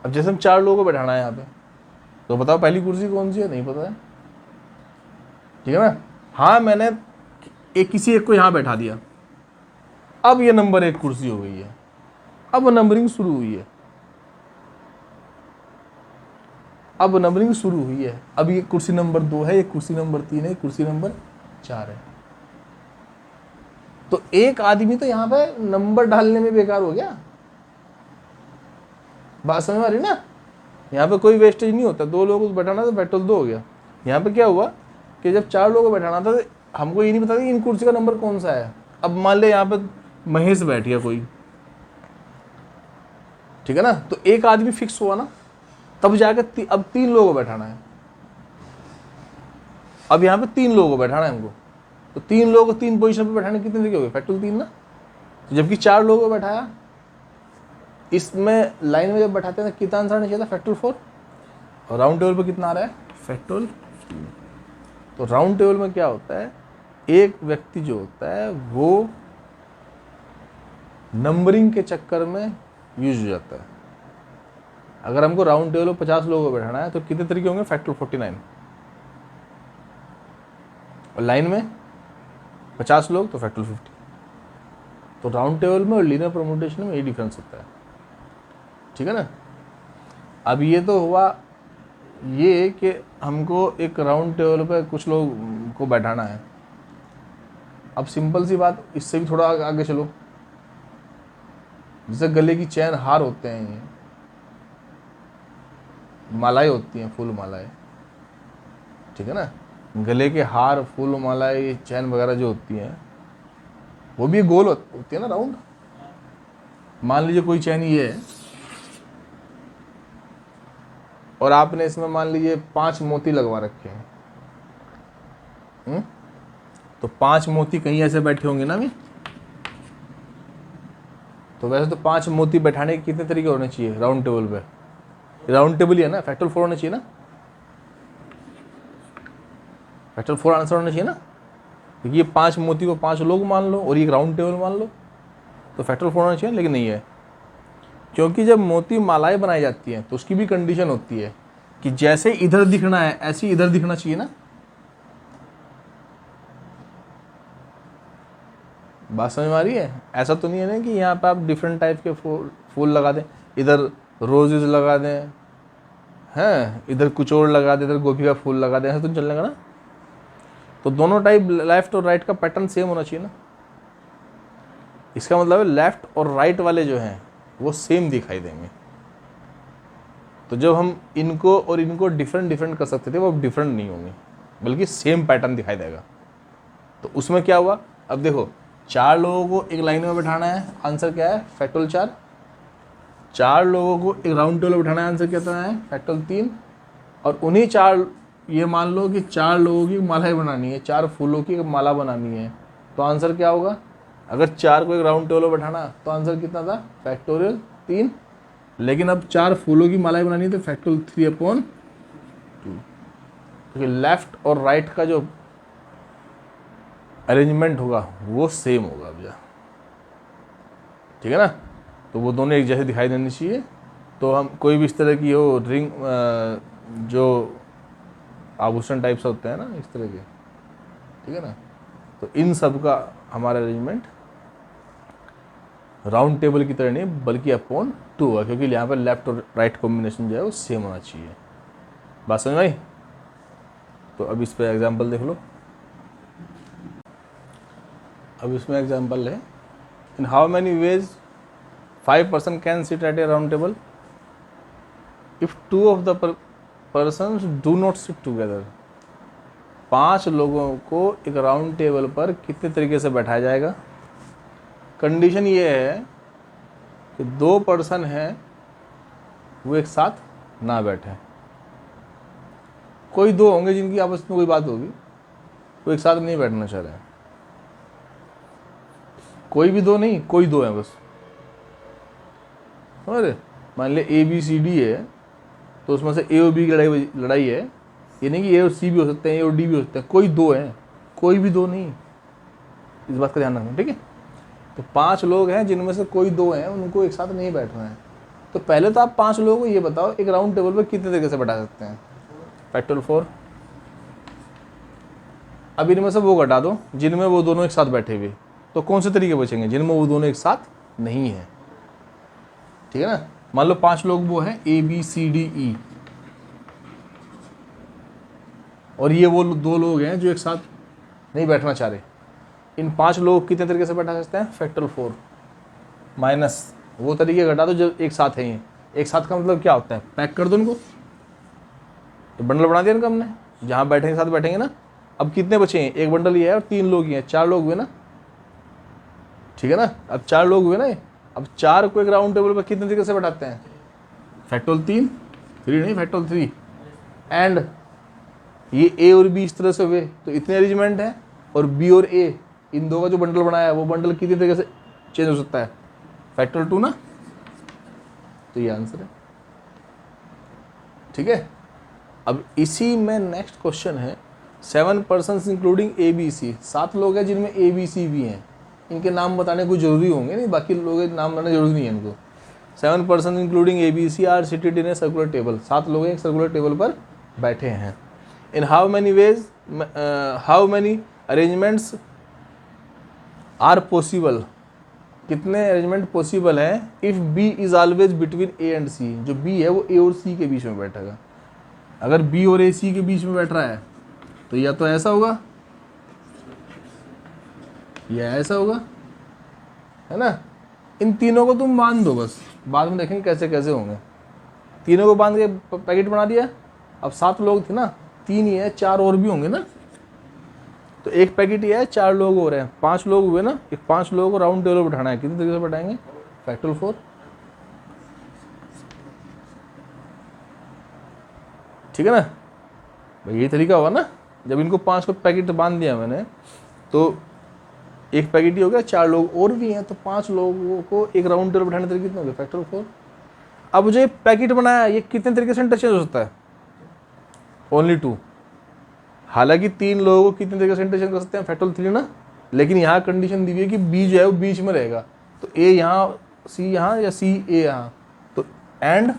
अब जैसे हम 4 लोगों को बैठाना है यहाँ पे, तो बताओ पहली कुर्सी कौन सी है, नहीं पता है, ठीक है ना। हाँ मैंने किसी एक को यहाँ बैठा दिया, अब ये नंबर 1 कुर्सी हो गई है, अब नंबरिंग शुरू हुई है, अब नंबरिंग शुरू हुई है। अब ये कुर्सी नंबर 2 है, ये कुर्सी नंबर 3 है, कुर्सी नंबर 4 है। तो एक आदमी तो यहाँ पे नंबर डालने में बेकार हो गया, बात समझ में आ रही ना। यहाँ पे कोई वेस्टेज नहीं होता, 2 लोगों को बैठाना तो पेट्रोल 2 हो गया। यहाँ पे क्या हुआ कि जब 4 लोगों को बैठाना था तो हमको ये नहीं पता कि इन कुर्सी का नंबर कौन सा है। अब मान ले यहाँ पे महेश बैठ गया कोई, ठीक है ना, तो एक आदमी फिक्स हुआ ना, तब जाकर अब 3 लोगों को बैठाना है। अब यहाँ पे 3 लोगों को बैठाना है हमको, तो 3 लोगों को 3 पोजीशन पे बैठाने कितने तरीके हो गए, फैक्टोरियल 3 ना। तो जबकि 4 लोगों को बैठाया, इसमें लाइन में जब बैठाते हैं तो कितना आंसर आना चाहिए था, फैक्टोरियल 4। और राउंड टेबल पे कितना आ रहा है, फैक्टोरियल 2। तो राउंड टेबल में क्या होता है, एक व्यक्ति जो होता है वो नंबरिंग के चक्कर में यूज हो जाता है। अगर हमको राउंड टेबल में 50 लोगों को बैठाना है तो कितने तरीके होंगे, फैक्टोरियल 49। और लाइन में 50 लोग तो फैक्टोरियल 50। तो राउंड टेबल में और लीनियर परम्यूटेशन में ये डिफरेंस होता है, ठीक है ना। अब ये तो हुआ ये कि हमको एक राउंड टेबल पे कुछ लोग को बैठाना है। अब सिंपल सी बात, इससे भी थोड़ा आगे चलो। जैसे गले की चैन हार होते हैं, ये मालाएं होती हैं, फूल मालाएं, ठीक है ना। गले के हार, फूल मालाएं, ये चैन वगैरह जो होती हैं वो भी गोल होती है ना, राउंड। मान लीजिए कोई चैन ये है और आपने इसमें मान लीजिए 5 मोती लगवा रखे हैं, तो 5 मोती कहीं ऐसे बैठे होंगे ना भी। तो वैसे तो 5 मोती बैठाने के कितने तरीके होने चाहिए राउंड टेबल पे, राउंड टेबल ही है ना, फैक्टोरियल 4 होना चाहिए ना, फैक्टोरियल 4 आंसर होना चाहिए ना। क्योंकि ये 5 मोती को 5 लोग मान लो और ये राउंड टेबल मान लो, तो फैक्टोरियल 4 होना चाहिए, लेकिन नहीं है। क्योंकि जब मोती मालाएं बनाई जाती हैं तो उसकी भी कंडीशन होती है कि जैसे इधर दिखना है ऐसे इधर दिखना चाहिए ना। बात समझ में आ रही है। ऐसा तो नहीं है ना कि यहाँ पे आप डिफरेंट टाइप के फूल लगा दें, इधर रोजेज लगा दें, हैं, इधर कुछ और लगा दें, इधर गोभी का फूल लगा दें, ऐसा तो चलने का ना। तो दोनों टाइप लेफ्ट और राइट का पैटर्न सेम होना चाहिए ना। इसका मतलब है लेफ्ट और राइट वाले जो हैं वो सेम दिखाई देंगे। तो जब हम इनको और इनको डिफरेंट कर सकते थे, वो अब डिफरेंट नहीं होंगे बल्कि सेम पैटर्न दिखाई देगा। तो उसमें क्या हुआ, अब देखो 4 लोगों को एक लाइन में बैठाना है, आंसर क्या है, फैक्टोरियल 4। 4 लोगों को एक राउंड टेबल बैठाना है, आंसर क्या है, फैक्टोरियल 3। और उन्हीं 4, ये मान लो कि 4 लोगों की मालाएं बनानी है, 4 फूलों की एक माला बनानी है, तो आंसर क्या होगा। अगर 4 को एक राउंड टेबल बैठाना तो आंसर कितना था, फैक्टोरियल 3। लेकिन अब 4 फूलों की मालाएं बनानी है तो फैक्टोरियल 3/2। क्योंकि लेफ्ट और राइट का जो अरेंजमेंट होगा वो सेम होगा भैया, ठीक है ना। तो वो दोनों एक जैसे दिखाई देनी चाहिए। तो हम कोई भी इस तरह की हो रिंग, जो आभूषण टाइप्स होते हैं ना इस तरह के, ठीक है ना, तो इन सब का हमारा अरेंजमेंट राउंड टेबल की तरह नहीं बल्कि अपॉन 2 होगा, क्योंकि यहाँ पर लेफ्ट और राइट कॉम्बिनेशन जो है वो सेम होना चाहिए। बात समझ में आई। तो अब इस पर एग्जाम्पल देख लो। अब इसमें एग्जाम्पल है, इन how many veg 5 person can sit at a round table if 2 of the persons do not sit together. 5 लोगों को एक राउंड टेबल पर कितने तरीके से बैठाया जाएगा। कंडीशन ये है कि 2 पर्सन हैं वो एक साथ ना बैठे। कोई दो होंगे जिनकी आपस में कोई बात होगी, वो एक साथ नहीं बैठना चाह रहे हैं। कोई भी दो नहीं, कोई दो है बस। समझ रहे? मान लिया ए बी सी डी है, तो उसमें से ए और बी की लड़ाई है, ये नहीं कि ए और सी भी हो सकते हैं, ए और डी भी हो सकते हैं, कोई दो हैं, कोई भी दो नहीं। इस बात का ध्यान रखना, ठीक है? तो 5 लोग हैं जिनमें से कोई दो हैं, उनको एक साथ नहीं बैठना है। तो पहले तो आप 5 लोगों को ये बताओ एक राउंड टेबल पर कितने तरीके से बैठा सकते हैं? फैक्टोरियल 4। अब इनमें से वो घटा दो जिनमें वो दोनों एक साथ बैठे हुए, तो कौन से तरीके बचेंगे? जिनमें वो दोनों एक साथ नहीं है, ठीक है ना? मान लो 5 लोग वो हैं ए बी सी डी ई, और ये वो 2 लोग हैं जो एक साथ नहीं बैठना चाह रहे। इन 5 लोग कितने तरीके से बैठा सकते हैं? फैक्टोरियल 4 माइनस वो तरीके घटा दो जो एक साथ है। ये एक साथ का मतलब क्या होता है? पैक कर दो उनको, तो बंडल बना दिया इनका हमने, जहाँ बैठेंगे साथ बैठेंगे ना। अब कितने बचे हैं? एक बंडल ये है और 3 लोग ही हैं, 4 लोग हुए ना, ठीक है ना? अब 4 लोग हुए ना। अब 4 को एक राउंड टेबल पर कितने तरीके से बैठाते हैं? फैक्टोरियल 3 नहीं, फैक्टोरियल 3। एंड ये ए और बी इस तरह से हुए, तो इतने अरेंजमेंट है, और बी और ए इन दो का जो बंडल बनाया है वो बंडल कितनी तरीके से चेंज हो सकता है? फैक्टोरियल 2 ना। तो ये आंसर है, ठीक है? अब इसी में नेक्स्ट क्वेश्चन है 7 persons including A B C. 7 लोग हैं जिनमें ए बी सी भी हैं, इनके नाम बताने को जरूरी होंगे नहीं, बाकी लोगों के नाम बताने जरूरी नहीं है इनको। 7 person including A B C are seated in a circular table. 7 लोग एक सर्कुलर टेबल पर बैठे हैं। In how many ways, how many arrangements are possible? कितने अरेंजमेंट पॉसिबल हैं if B is always between A and C? जो B है वो ए और सी के बीच में बैठेगा। अगर बी और ए सी के बीच में बैठ रहा है तो या तो ऐसा होगा या ऐसा होगा, है ना? इन तीनों को तुम बांध दो बस, बाद में देखेंगे कैसे कैसे होंगे। तीनों को बांध के पैकेट बना दिया। अब 7 लोग थे ना, 3 ही है, 4 और भी होंगे ना, तो एक पैकेट ही है, 4 लोग हो रहे हैं, 5 लोग हुए ना। एक 5 लोगों को राउंड टेबल बैठाना है, कितने तरीके से बैठाएंगे? फैक्टोरियल 4, ठीक है ना भाई? ये तरीका होगा ना। जब इनको 5 को पैकेट बांध दिया मैंने, तो एक पैकेट ही हो गया, 4 लोग और भी हैं, तो 5 लोगों को एक राउंड टेबल बैठाने तरीके कितने हो गए? फैक्टोरियल 4। अब मुझे पैकेट बनाया, ये कितने तरीके से इंटरचेंज हो सकता है? ओनली 2। हालांकि 3 लोगों को कितने तरीके से इंटरचेंज कर सकते हैं? फैक्टोरियल 3 ना। लेकिन यहाँ कंडीशन दी हुई है कि बी जो है वो बीच में रहेगा, तो ए यहाँ, सी यहाँ, या सी ए यहाँ, तो एंड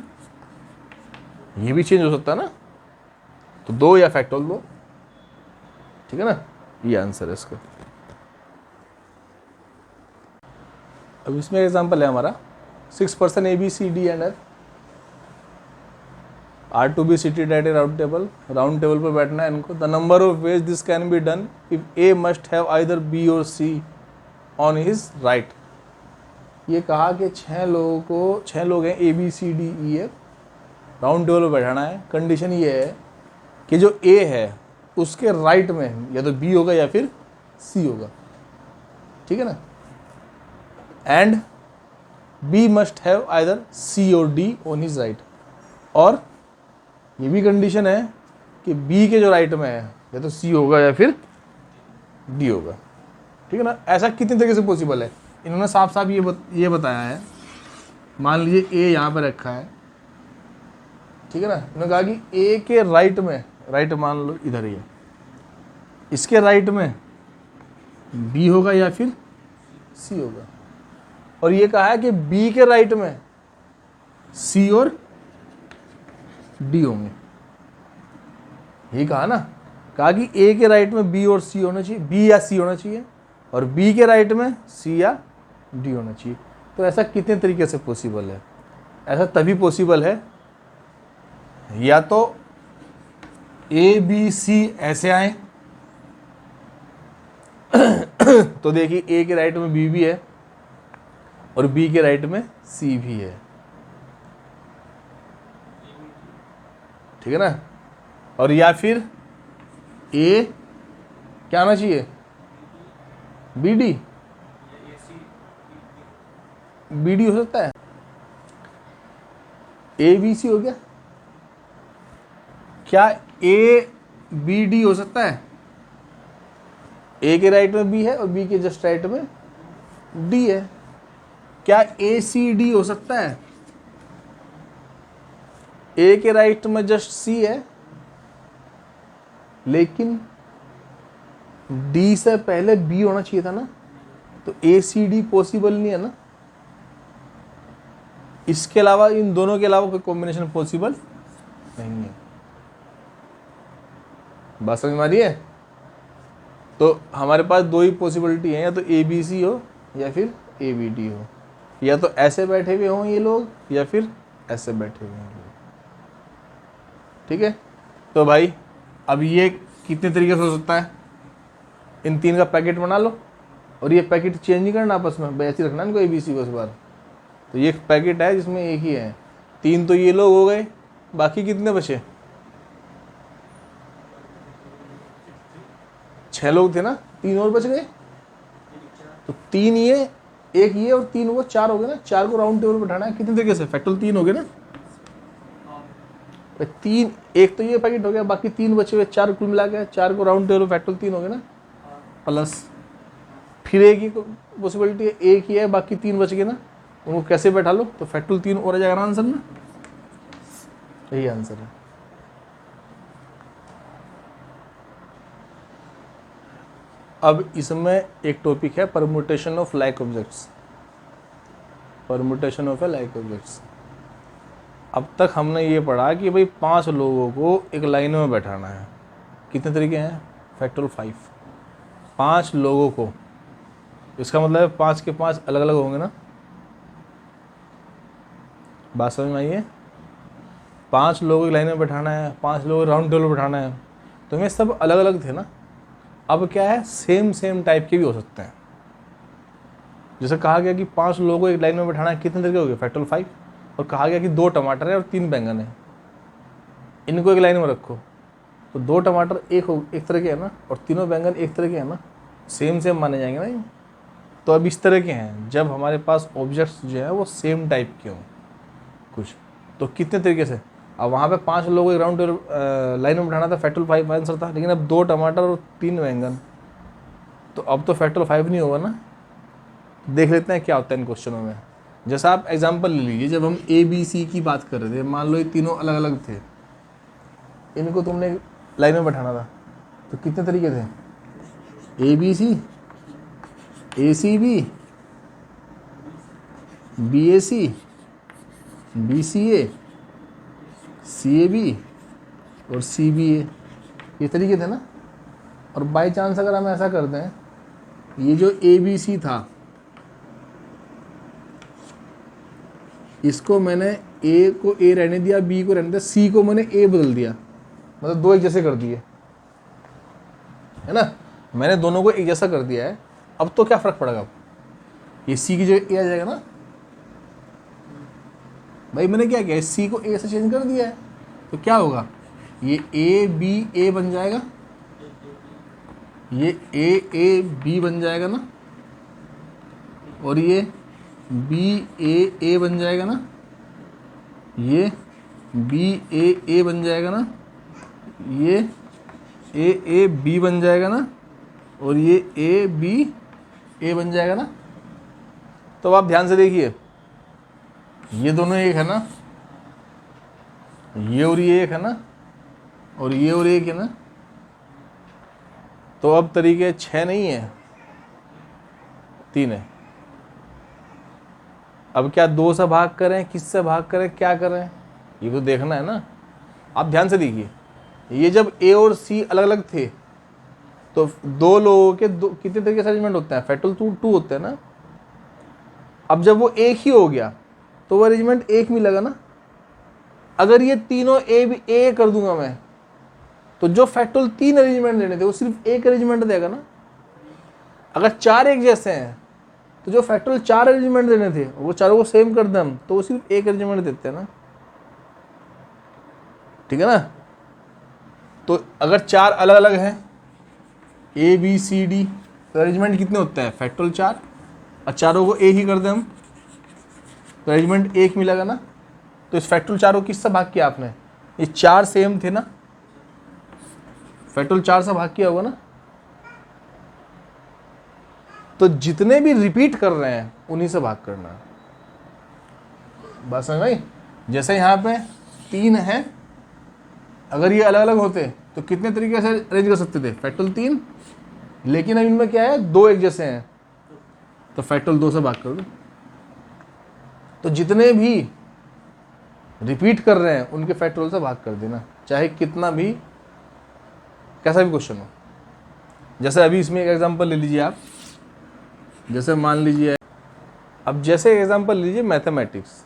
ये भी चेंज हो सकता है ना, तो 2 या फैक्टोरियल 2, ठीक है ना? ये आंसर है इसका। अब इसमें एग्जांपल है हमारा 6 person A B C D and F are to be seated at a round table. Round table पर बैठना है इनको। The number of ways this can be done if A must have either B और C on his right. ये कहा कि 6 लोग हैं, A B C D E F, round table पर बैठाना है। कंडीशन ये है कि जो ए है उसके राइट में या तो बी होगा या फिर सी होगा, ठीक है ना? And B must have either C और डी ऑन हिज राइट। और ये भी कंडीशन है कि बी के जो राइट में है या तो सी होगा या फिर डी होगा, ठीक है ना? ऐसा कितने तरीके से पॉसिबल है? इन्होंने साफ साफ ये बताया है। मान लीजिए ए यहाँ पर रखा है, ठीक है ना? इन्होंने कहा कि ए के राइट में, राइट मान लो इधर ही है, इसके राइट में बी होगा या फिर सी होगा। और ये कहा है कि बी के राइट में सी और डी होंगे। ये कहा ना, कहा कि ए के राइट में बी और सी होना चाहिए, बी या सी होना चाहिए, और बी के राइट में सी या डी होना चाहिए। तो ऐसा कितने तरीके से पॉसिबल है? ऐसा तभी पॉसिबल है या तो ए बी सी ऐसे आए तो देखिए ए के राइट में बी भी है और बी के राइट में सी भी है, ठीक है ना? और या फिर ए क्या आना चाहिए? बी डी, बी डी हो सकता है, ए बी सी हो गया क्या? ए बी डी हो सकता है? ए के राइट में बी है और बी के जस्ट राइट में डी है। क्या ए सी डी हो सकता है? ए के राइट में जस्ट सी है, लेकिन डी से पहले बी होना चाहिए था ना, तो ए सी डी पॉसिबल नहीं है ना। इसके अलावा, इन दोनों के अलावा कोई कॉम्बिनेशन पॉसिबल नहीं है। बात समझ में आ रही है? तो हमारे पास दो ही पॉसिबिलिटी है, या तो ए बी सी हो या फिर ए बी डी हो, या तो ऐसे बैठे हुए हों ये लोग या फिर ऐसे बैठे हुए हैं लोग। ठीक है, तो भाई अब ये कितने तरीके से हो सकता है? इन तीन का पैकेट बना लो, और ये पैकेट चेंज नहीं करना आपस में, ऐसे ही रखना इनको ए बी सी को इस बार। तो ये पैकेट है जिसमें एक ही है। तीन तो ये लोग हो गए, बाकी कितने बचे? 6 लोग थे ना, 3 और बच गए। तो 3 ये, एक ये और 3 वो, 4 हो गए ना। 4 को राउंड टेबल बैठाना है कितने तरीके से? फैक्टोरियल 3 हो गए ना। 3, एक तो ये पैकेट हो गया, बाकी 3 बचे हुए, 4 कुल मिला के 4 को राउंड टेबल फैक्टोरियल 3 हो गए ना, प्लस फिर एक ही पॉसिबिलिटी है, एक ही है, बाकी 3 बच गए ना, उनको कैसे बैठा लो? तो फैक्टोरियल 3 और आ जाएगा ना आंसर में। यही आंसर है। अब इसमें एक टॉपिक है permutation of like objects. Permutation of A like objects. अब तक हमने ये पढ़ा कि भाई 5 लोगों को एक लाइन में बैठाना है। कितने तरीके हैं? फैक्टोरियल 5। 5 लोगों को, इसका मतलब है 5 के 5 अलग अलग होंगे ना। बात समझ में आई है? 5 लोगों की लाइन में बैठाना है, 5 लोगों को राउंड टेबल बैठाना है, तो ये सब अलग अलग थे ना। अब क्या है, सेम टाइप के भी हो सकते हैं। जैसे कहा गया कि 5 लोगों को एक लाइन में बैठाना है, कितने तरीके हो गए? फैक्टोरियल 5। और कहा गया कि 2 टमाटर है और 3 बैंगन है, इनको एक लाइन में रखो, तो 2 टमाटर एक तरह के है ना, और तीनों बैंगन एक तरह के है ना, सेम माने जाएंगे ना ये। तो अब इस तरह के हैं, जब हमारे पास ऑब्जेक्ट्स जो है वो सेम टाइप के हों कुछ, तो कितने तरीके से? अब वहाँ पे 5 लोगों को एक राउंड लाइन में बैठाना था, फैक्टोरियल 5 आंसर था, लेकिन अब 2 टमाटर और 3 बैंगन, तो अब तो फैक्टोरियल 5 नहीं होगा ना। देख लेते हैं क्या होता है इन क्वेश्चनों में। जैसा आप एग्जांपल ले लीजिए, जब हम ए बी सी की बात कर रहे थे, मान लो ये तीनों अलग अलग थे, इनको तुमने लाइन में बैठाना था, तो कितने तरीके थे? A B C, A C B, B A C, B C A, C A B और सी बी ए, ये तरीके थे ना। और बाई चांस अगर हम ऐसा करते हैं, ये जो ए बी सी था, इसको मैंने ए को ए रहने दिया, बी को रहने दिया, सी को मैंने ए बदल दिया, मतलब 2 एक जैसे कर दिए, है ना। मैंने दोनों को एक जैसा कर दिया है। अब तो क्या फ़र्क पड़ेगा? ये सी की जो ए आ जाएगा ना। भाई मैंने क्या किया, सी को ए से चेंज कर दिया है, तो क्या होगा? ये ए बी ए बन जाएगा, ये ए बी बन जाएगा ना, और ये बी ए बन जाएगा ना, ये बी ए बन जाएगा ना, ये ए बी बन जाएगा ना, और ये ए बी ए बन जाएगा ना। तो आप ध्यान से देखिए, ये दोनों एक है ना, ये और ये एक है ना, और ये और एक है ना। तो अब तरीके 6 नहीं है, 3 है। अब क्या 2 से भाग करें, किससे भाग करें, क्या करें, ये तो देखना है ना। आप ध्यान से देखिए, ये जब ए और सी अलग अलग थे, तो 2 लोगों के कितने तरीके से अरेंजमेंट होता है? फैक्टोरियल 2 होते हैं ना। अब जब वो एक ही हो गया, तो वो अरेंजमेंट एक मिलेगा ना। अगर ये तीनों ए कर दूंगा मैं, तो जो फैक्टोरियल 3 अरेंजमेंट देने थे वो सिर्फ एक अरेंजमेंट देगा ना। अगर 4 एक जैसे हैं, तो जो फैक्टोरियल 4 अरेंजमेंट देने थे वो चारों को सेम कर दें हम, तो वो सिर्फ एक अरेंजमेंट देते हैं ना। ठीक है ना। तो अगर 4 अलग अलग हैं, ए बी सी डी, तो अरेंजमेंट कितने होते हैं? फैक्टोरियल 4, और चारों को ए ही कर दें हम, तो अरेंजमेंट एक मिलेगा ना। तो इस फैक्टोरियल 4 को किससे भाग किया आपने? ये 4 सेम थे ना, फैक्टोरियल 4 से भाग किया होगा ना। तो जितने भी रिपीट कर रहे हैं उन्हीं से भाग करना है। बात समझ में आई? जैसे यहाँ पे 3 है, अगर ये अलग अलग होते तो कितने तरीके से अरेंज कर सकते थे? फैक्टोरियल 3, लेकिन अब इनमें क्या है, 2 एक जैसे हैं, तो फैक्टोरियल 2 से भाग कर दो। तो जितने भी रिपीट कर रहे हैं उनके फैक्टोरियल से भाग कर देना, चाहे कितना भी कैसा भी क्वेश्चन हो। जैसे अभी इसमें एक एग्जांपल ले लीजिए आप, जैसे मान लीजिए, अब जैसे एग्जांपल लीजिए मैथमेटिक्स,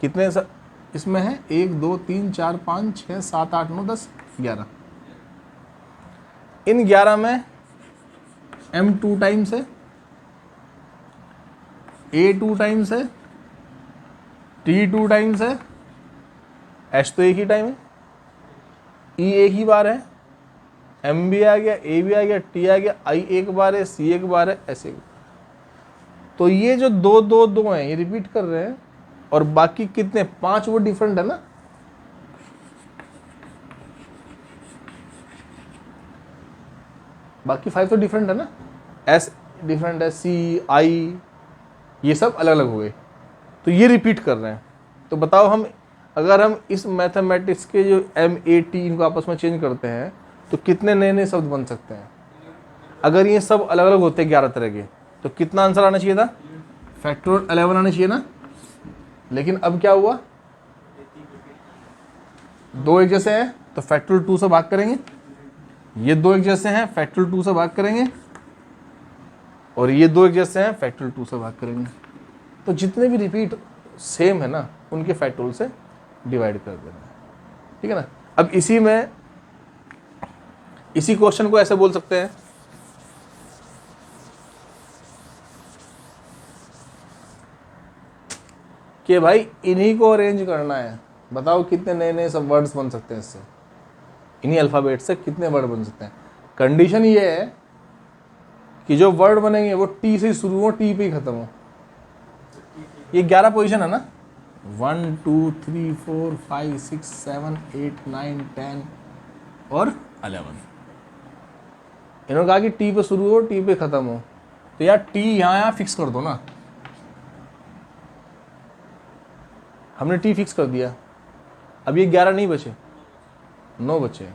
कितने इसमें है? 1 2 3 4 5 6 7 8 9 10 11। इन 11 में m 2 टाइम्स है, a 2 टाइम्स है, t 2 टाइम्स है, h तो एक ही टाइम है, e एक ही बार है, m भी आ गया, a भी आ गया, t आ गया, i एक बार है, c एक बार है, ऐसे। तो ये जो 2 2 2 हैं ये रिपीट कर रहे हैं, और बाकी कितने 5 वो डिफरेंट है ना। बाकी 5 तो डिफरेंट है ना, s डिफरेंट है, c i ये सब अलग अलग हो गए, तो ये रिपीट कर रहे हैं। तो बताओ हम अगर हम इस मैथमेटिक्स के जो m a t इनको आपस में चेंज करते हैं तो कितने नए नए शब्द बन सकते हैं? अगर ये सब अलग अलग होते 11 तरह के, तो कितना आंसर आना चाहिए था? फैक्टोरियल 11 आना चाहिए ना। लेकिन अब क्या हुआ, 2 एक जैसे हैं तो फैक्टोरियल 2 से भाग करेंगे, ये 2 एक जैसे हैं फैक्टोरियल 2 से भाग करेंगे, और ये 2 एक जैसे हैं फैक्टोरियल 2 से भाग करेंगे। तो जितने भी रिपीट सेम है ना उनके फैक्टोरियल से डिवाइड कर देना है, ठीक है ना। अब इसी क्वेश्चन को ऐसे बोल सकते हैं कि भाई इन्हीं को अरेंज करना है, बताओ कितने नए नए सब वर्ड्स बन सकते हैं इससे, इन्हीं अल्फ़ाबेट से कितने वर्ड बन सकते हैं। कंडीशन ये है कि जो वर्ड बनेंगे वो टी से शुरू हो, टी पे ही खत्म हो। ये 11 पोजीशन है ना, 1 2 3 4 5 6 7 8 9 10 और 11। इन्होंने कहा कि टी पे शुरू हो, टी पे खत्म हो, तो यार टी यहाँ फिक्स कर दो ना। हमने टी फिक्स कर दिया, अब ये 11 नहीं बचे, 9 बचे।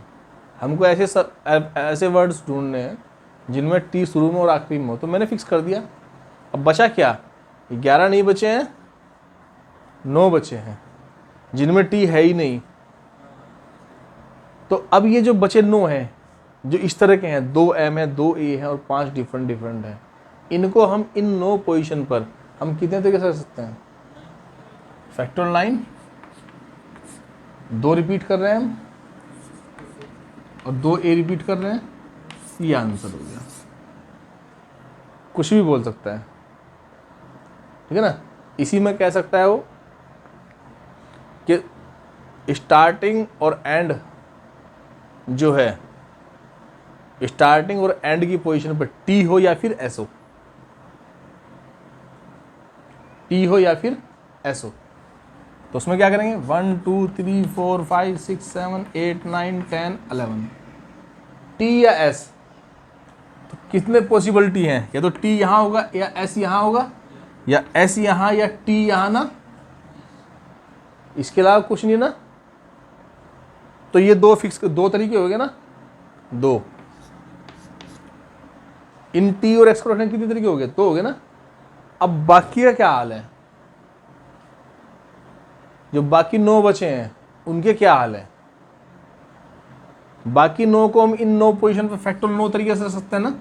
हमको ऐसे वर्ड्स ढूंढने हैं जिनमें टी शुरू में और आखिरी में हो, तो मैंने फिक्स कर दिया। अब बचा क्या, 11 नहीं बचे हैं, 9 बचे हैं जिनमें टी है ही नहीं। तो अब ये जो बचे 9 हैं जो इस तरह के हैं, 2 m है, 2 a है और 5 डिफरेंट है, इनको हम इन 9 पोजीशन पर हम कितने तरीके से कर सकते हैं? फैक्टोरियल 9, 2 रिपीट कर रहे हैं हम और 2 a रिपीट कर रहे हैं, ये आंसर हो गया। कुछ भी बोल सकता है, ठीक है ना। इसी में कह सकता है वो कि स्टार्टिंग और एंड जो है, स्टार्टिंग और एंड की पोजीशन पर टी हो या फिर एस हो, टी हो या फिर एस हो, तो उसमें क्या करेंगे 1 2 3 4 5 6 7 8 9 10 11, टी या एस। तो कितने पॉसिबिलिटी हैं, या तो टी यहाँ होगा या एस यहाँ होगा, या एस यहाँ या टी यहाँ ना, इसके अलावा कुछ नहीं ना। तो ये 2 तरीके हो गए ना, 2। इन टी और एक्स को रखने कितने तरीके हो गए, 2 हो गए ना। अब बाकी का क्या हाल है, जो बाकी 9 बचे हैं उनके क्या हाल है? बाकी 9 को हम इन 9 पोजीशन पे फैक्टोरियल 9 तरीके से रख सकते हैं ना,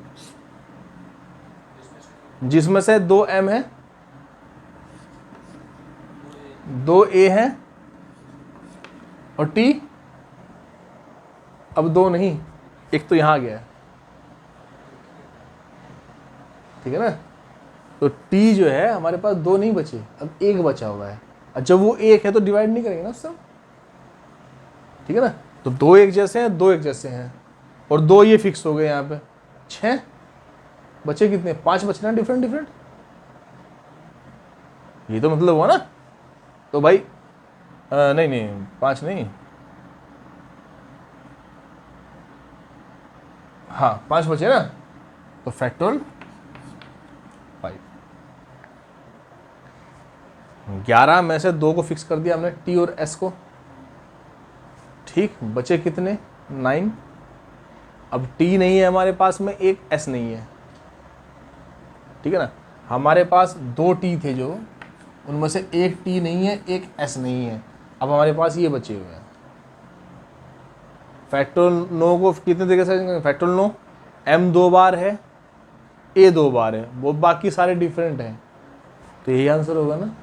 जिसमें से 2 m है, 2 a है और t अब 2 नहीं, एक तो यहां आ गया है, ठीक है ना। तो t जो है हमारे पास 2 नहीं बचे, अब 1 बचा हुआ है। जब वो 1 है तो डिवाइड नहीं करेंगे ना सब, ठीक है ना। तो 2 एक जैसे हैं, 2 एक जैसे हैं, और 2 ये फिक्स हो गए यहाँ पे। 6 बचे, कितने 5 बचे ना डिफरेंट, ये तो मतलब हुआ ना। तो भाई नहीं 5 नहीं, हाँ 5 बचे ना, तो फैक्टोरियल 5। 11 में से 2 को फिक्स कर दिया हमने, टी और एस को, ठीक। बचे कितने, 9। अब टी नहीं है हमारे पास में, एक एस नहीं है, ठीक है ना। हमारे पास 2 टी थे जो, उनमें से एक टी नहीं है, एक एस नहीं है। अब हमारे पास ये बचे हुए हैं। फैक्टोरियल 9 को कितने तरीके से, फैक्टोरियल 9 m 2 बार है, a 2 बार है, वो बाकी सारे डिफरेंट हैं, तो यही आंसर होगा ना।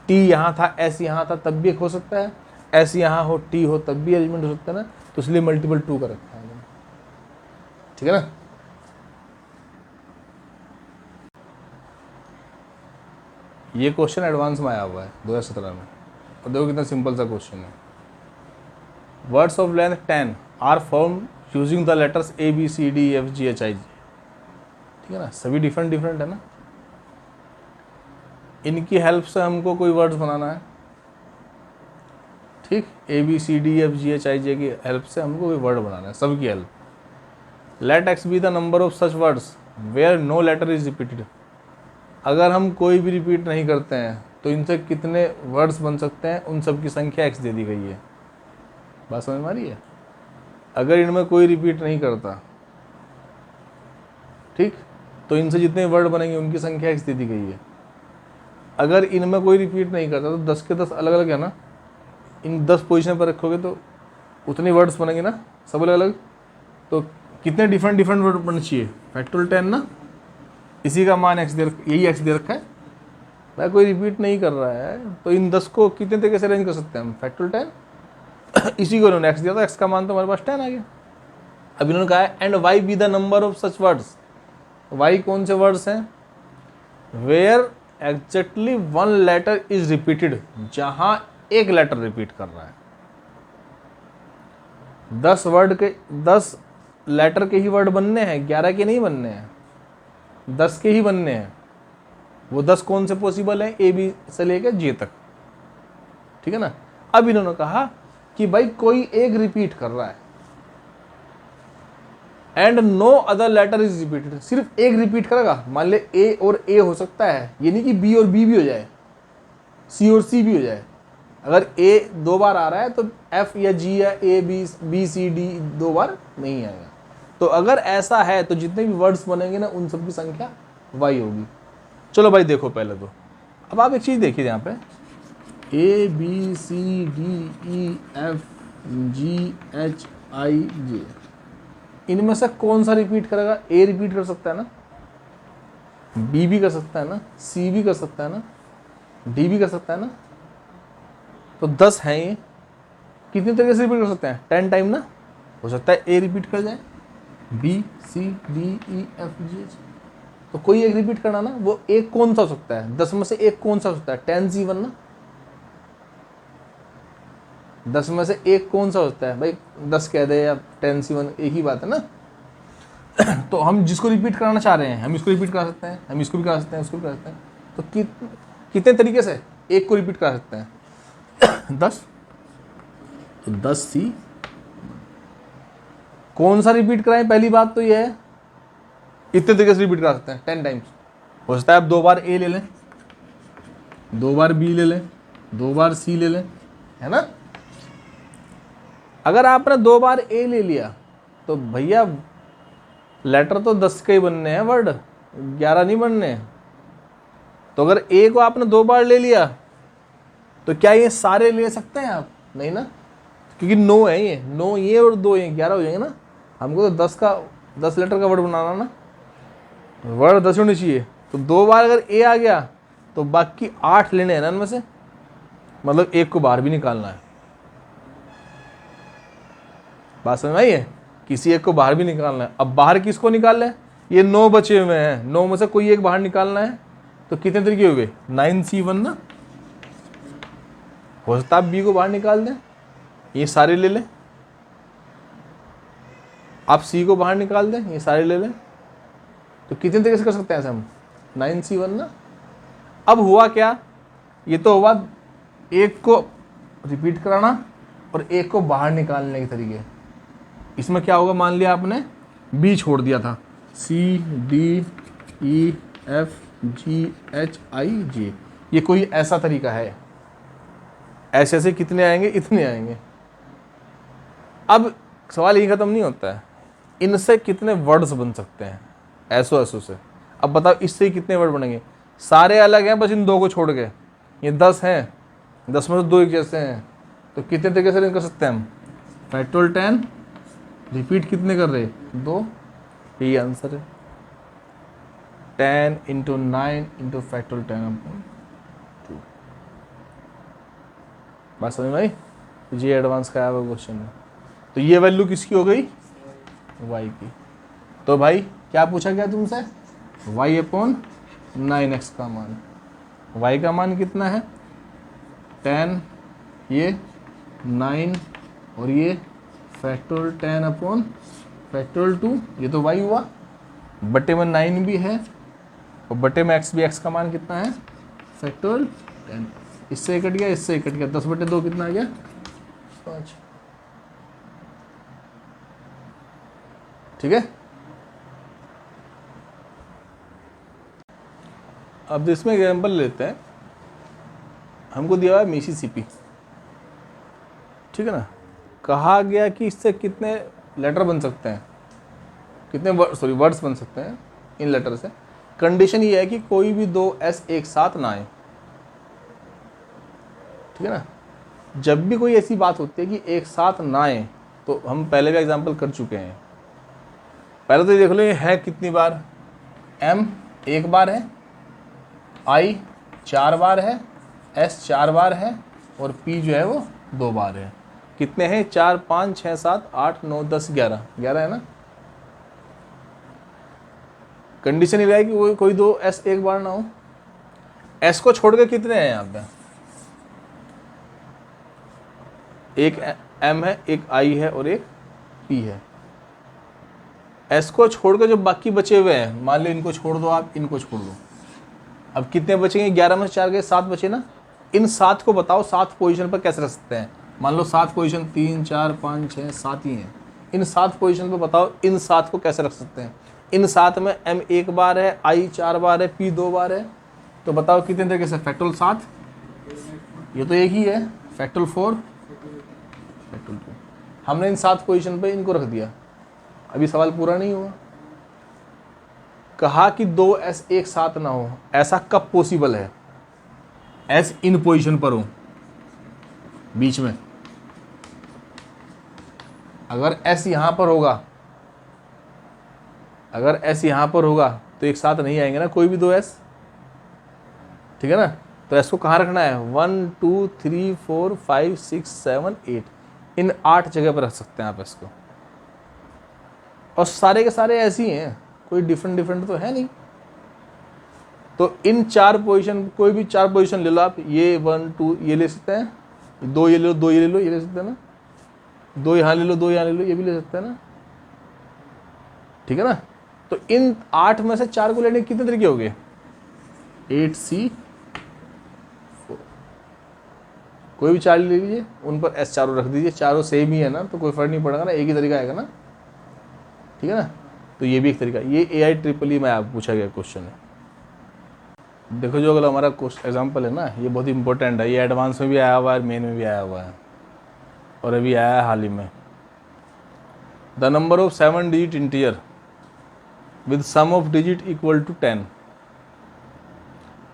t यहाँ था, s यहाँ था, तब भी एक हो सकता है, s यहाँ हो, t हो, तब भी अरेंजमेंट हो सकता है ना, तो इसलिए मल्टीपल 2 का रखा है, ठीक है ना। ये क्वेश्चन एडवांस में आया हुआ है 2017 में, और देखो कितना सिंपल सा क्वेश्चन है। Words of length 10 are form using the letters A B C D E F G H I J, ठीक है ना, सभी डिफरेंट डिफरेंट है ना। इनकी हेल्प से हमको कोई वर्ड्स बनाना है, ठीक। A B C D E F G H I J की हेल्प से हमको कोई वर्ड बनाना है, सबकी help. Let x be the number of such words where no letter is repeated. अगर हम कोई भी रिपीट नहीं करते हैं तो इनसे कितने वर्ड्स बन सकते हैं, उन सब की संख्या x दे दी गई है। बात समझ में आ रही है। अगर इनमें कोई रिपीट नहीं करता, ठीक, तो इनसे जितने वर्ड बनेंगे उनकी संख्या x दे दी गई है। अगर इनमें कोई रिपीट नहीं करता तो 10 के 10 अलग अलग है ना, इन 10 पोजीशन पर रखोगे तो उतने वर्ड्स बनेंगे ना, सब अलग अलग। तो कितने डिफरेंट डिफरेंट वर्ड बनने चाहिए, फैक्टोरियल 10 ना, इसी का मान x दे रखा, यही x दे रखा है भाई, कोई रिपीट नहीं कर रहा है, तो इन 10 को कितने तरीके से अरेंज कर सकते हैं हम, फैक्टोरियल 10। इसी को इन्होंने x दिया था, x का मान तो हमारे पास 10 आ गया। अब इन्होंने कहा है and y be the number of such words, y कौन से वर्ड्स हैं, where exactly 1 letter is repeated, जहां एक लेटर रिपीट कर रहा है। 10 वर्ड के 10 लेटर के ही वर्ड बनने हैं, 11 के नहीं बनने हैं, 10 के ही बनने हैं। वो 10 कौन से पॉसिबल है, ए बी से लेकर जे तक, ठीक है ना। अब इन्होंने कहा कि भाई कोई एक रिपीट कर रहा है and no other letter is repeated, सिर्फ एक रिपीट करेगा। मान ले ए और ए हो सकता है, ये नहीं कि बी और बी भी हो जाए, सी और सी भी हो जाए। अगर ए 2 बार आ रहा है तो एफ या जी या ए बी सी डी 2 बार नहीं आएगा। तो अगर ऐसा है तो जितने भी वर्ड्स बनेंगे ना उन सब की संख्या वाई होगी। चलो भाई देखो पहले तो, अब आप एक चीज देखिए यहाँ पे, A B C D E F G H I J, इनमें से कौन सा रिपीट करेगा, ए रिपीट कर सकता है ना, बी भी कर सकता है ना, सी भी कर सकता है ना, डी भी कर सकता है ना। तो 10 हैं ये, कितनी तरीके से रिपीट कर सकते हैं, 10 टाइम ना। हो सकता है ए रिपीट कर जाए, B C D E F G H, तो कोई एक रिपीट करना ना, वो एक कौन सा हो सकता है, 10 में से एक कौन सा हो सकता है, 10C1 ना। 10 में से एक कौन सा होता है भाई, 10 कह दे या 10C1, एक ही बात है ना। तो हम जिसको रिपीट कराना चाह रहे हैं, हम इसको रिपीट करा सकते हैं, हम इसको भी करा सकते हैं, उसको भी करा सकते हैं। तो कितने तरीके से एक को रिपीट करा सकते हैं, 10। तो 10C, कौन सा रिपीट कराएं, पहली बात तो यह है, इतने तरीके से रिपीट करा सकते हैं 10 टाइम्स। हो सकता है आप 2 बार ए ले लें, 2 बार बी ले लें, 2 बार सी ले लें, है ना। अगर आपने 2 बार ए ले लिया तो भैया लेटर तो 10 के ही बनने हैं, वर्ड 11 नहीं बनने हैं। तो अगर ए को आपने 2 बार ले लिया तो क्या ये सारे ले सकते हैं आप, नहीं ना, क्योंकि 9 है ये, 9 ये और 2 ये 11 हो जाएंगे ना। हमको तो 10 लेटर का वर्ड बनाना ना, वर्ड 10 होने चाहिए। तो 2 बार अगर ए आ गया तो बाकी 8 लेने हैं ना इनमें से, मतलब एक को बाहर भी निकालना है। बात समझ में आई है, किसी एक को बाहर भी निकालना है। अब बाहर किसको निकाल लें, ये 9 बचे हुए हैं, 9 में से कोई एक बाहर निकालना है। तो कितने तरीके हो गए, 9C1 ना। हो सकता है आप बी को बाहर निकाल दें, ये सारे ले लें, आप सी को बाहर निकाल दें, ये सारे ले लें। तो कितने तरीके से कर सकते हैं ऐसे हम, 9C1 ना। अब हुआ क्या, ये तो हुआ एक को रिपीट कराना और एक को बाहर निकालने के तरीके। इसमें क्या होगा, मान लिया आपने बी छोड़ दिया था, C D E F G H I J, ये कोई ऐसा तरीका है। ऐसे ऐसे कितने आएंगे, इतने आएंगे। अब सवाल ये खत्म नहीं होता है, इनसे कितने वर्ड्स बन सकते हैं, ऐसो ऐसो से। अब बताओ इससे कितने वर्ड बनेंगे, सारे अलग हैं बस इन दो को छोड़ के। ये 10 हैं, 10 में से 2 एक जैसे हैं, तो कितने तरीके से कर सकते हैं हम। फैक्टोरियल 10 रिपीट कितने कर रहे, 2, यही आंसर है। 10 इंटू 9 इंटू फैक्टोरियल 10/2। बात समझ में आई, ये एडवांस का आया हुआ क्वेश्चन है। तो ये वैल्यू किसकी हो गई, y की। तो भाई क्या पूछा गया तुमसे, y/9x का मान। y का मान कितना है, 10, ये 9 और ये फैक्टोरियल 10/2, ये तो y हुआ। बटे में 9 भी है और बटे में x भी, x का मान कितना है, फैक्टोरियल 10। इससे कट गया, इससे कट गया, 10/2 कितना आ गया, 5। ठीक है। अब इसमें एग्जाम्पल लेते हैं, हमको दिया हुआ है मिसिसिपी, ठीक है ना। कहा गया कि इससे कितने लेटर बन सकते हैं, कितने वर्ड्स बन सकते हैं इन लेटर से। कंडीशन ये है कि कोई भी 2 एस एक साथ ना आए, ठीक है ना। जब भी कोई ऐसी बात होती है कि एक साथ ना आए, तो हम पहले भी एग्जाम्पल कर चुके हैं। पहले तो ये देख लो ये है कितनी बार, m एक बार है, i 4 बार है, s 4 बार है और p जो है वो 2 बार है। कितने हैं, 4 5 6 7 8 9 10 11, 11 है ना। कंडीशन ये है कि कोई 2 s एक बार ना हो। s को छोड़ के कितने हैं यहाँ पे, एक m है, एक i है और एक p है। s को छोड़ के जो बाकी बचे हुए हैं, मान लो इनको छोड़ दो आप, इनको छोड़ दो, अब कितने बचेंगे, 11 में से 4 गए, 7 बचे ना। इन 7 को बताओ 7 पोजीशन पर कैसे रख सकते हैं। मान लो 7 पोजीशन 3 4 5 6 7 ही हैं, इन 7 पोजीशन पर बताओ इन 7 को कैसे रख सकते हैं। इन 7 में m एक बार है, i 4 बार है, p 2 बार है, तो बताओ कितने तरीके से, फैक्टोरियल 7, ये तो एक ही है, फैक्टोरियल 4, फैक्टोरियल 2। हमने इन 7 पोजीशन पे इनको रख दिया। अभी सवाल पूरा नहीं हुआ। कहा कि 2 s एक साथ ना हो, ऐसा कब पॉसिबल है, s इन पोजीशन पर हो बीच में। अगर s यहां पर होगा, अगर s यहां पर होगा तो एक साथ नहीं आएंगे ना कोई भी 2 s, ठीक है ना। तो s को कहाँ रखना है, 1 2 3 4 5 6 7 8, इन 8 जगह पर रख सकते हैं आप इसको। और सारे के सारे ऐसे ही हैं, कोई डिफरेंट तो है नहीं। तो इन 4 पोजीशन, कोई भी 4 पोजीशन ले लो आप, ये 1 2 ये ले सकते हैं, 2 ये ले लो, 2 ये ले लो, ये ले सकते हैं ना, 2 यहाँ ले लो, 2 यहाँ ले लो, ये भी ले सकते हैं ना, ठीक है ना। तो इन 8 में से 4 को लेने के कितने तरीके हो गए, 8C4। कोई भी 4 ले लीजिए, उन पर S चारों रख दीजिए, चारों सेम ही है ना, तो कोई फर्क नहीं पड़ेगा ना, एक ही तरीका आएगा ना, ठीक है ना। तो ये भी एक तरीका, ये AI-EEE में आप पूछा गया क्वेश्चन है। देखो जो अगला हमारा एग्जाम्पल है ना, ये बहुत इंपॉर्टेंट है, ये एडवांस में भी आया हुआ है, मेन में भी आया हुआ है और अभी आया है हाल ही में। The number of 7 digit integer with sum of digit equal to 10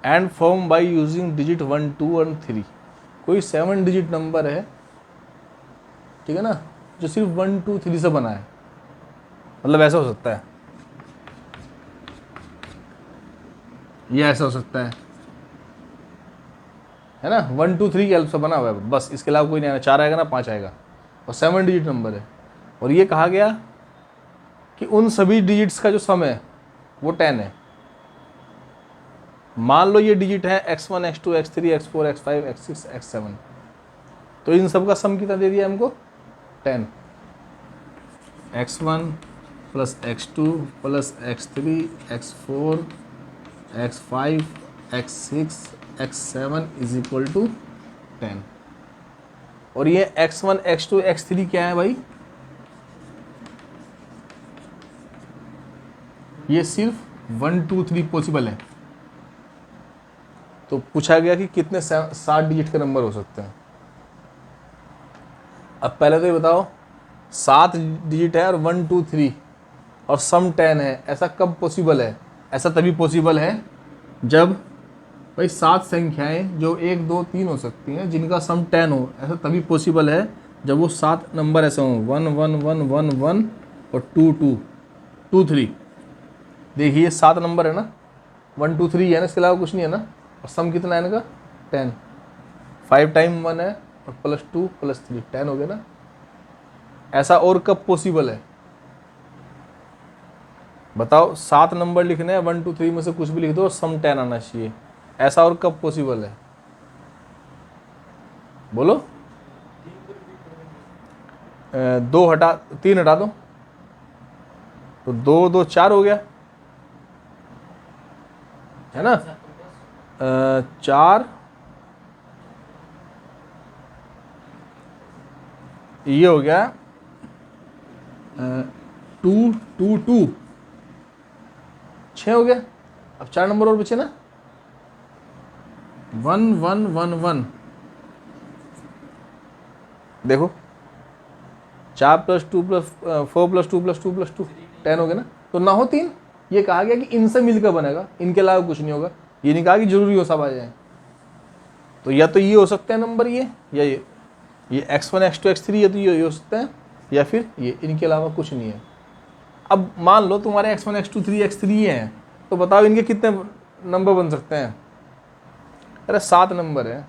and form by using digit 1 2 और 3। कोई 7 डिजिट नंबर है, ठीक है ना, जो सिर्फ 1 2 3 से बना है, मतलब ऐसा हो सकता है, ये ऐसा हो सकता है ना, 1 2 3 की हेल्प से बना हुआ है, बस इसके अलावा कोई नहीं आएगा, 4 आएगा ना 5 आएगा, और 7 डिजिट नंबर है। और ये कहा गया कि उन सभी डिजिट्स का जो सम है वो 10 है। मान लो ये डिजिट है x1 x2 x3 x4 x5 x6 x7, तो इन सब का सम कितना दे दिया हमको, 10। x1 plus x2 plus x3 x4 x5 x6 x7 is equal to 10। और ये x1 x2 x3 क्या है भाई, ये सिर्फ 1 2 3 पॉसिबल है। तो पूछा गया कि कितने 7 डिजिट के नंबर हो सकते हैं। अब पहले तो ये बताओ 7 डिजिट है और 1 2 3 और सम 10 है, ऐसा कब पॉसिबल है? ऐसा तभी पॉसिबल है जब भाई 7 संख्याएं जो 1 2 3 हो सकती हैं जिनका सम 10 हो। ऐसा तभी पॉसिबल है जब वो 7 नंबर ऐसे हों 1 1 1 1 1 और 2 2 2 3। देखिए 7 नंबर है ना, 1 2 3 है ना, इसके अलावा कुछ नहीं है ना। और सम कितना है इनका 10। 5 टाइम 1 है और +2 +3 10 हो गया ना। ऐसा और कब पॉसिबल है बताओ? 7 नंबर लिखने हैं, 1 2 3 में से कुछ भी लिख दो और सम 10 आना चाहिए। ऐसा और कब पॉसिबल है बोलो? 2 हटा 3 हटा दो तो 2 2 4 हो गया है ना। 4 ये हो गया 2 2 2 6 हो गया। अब 4 नंबर और बचे ना 1 1 1 1। देखो 4 + 2 + 4 + 2 + 2 + 2 10 हो गया ना। तो ना हो 3, ये कहा गया कि इनसे मिलकर बनेगा, इनके अलावा कुछ नहीं होगा। ये नहीं कहा कि जरूरी हो सब आ जाए। तो या तो ये हो सकते हैं नंबर ये, या ये x1 x2 x3 ये तो ये हो सकते हैं, या फिर ये, इनके अलावा कुछ नहीं है। अब मान लो तुम्हारे x1 x2 3 x3 हैं, तो बताओ इनके कितने नंबर बन सकते हैं? अरे 7 नंबर है,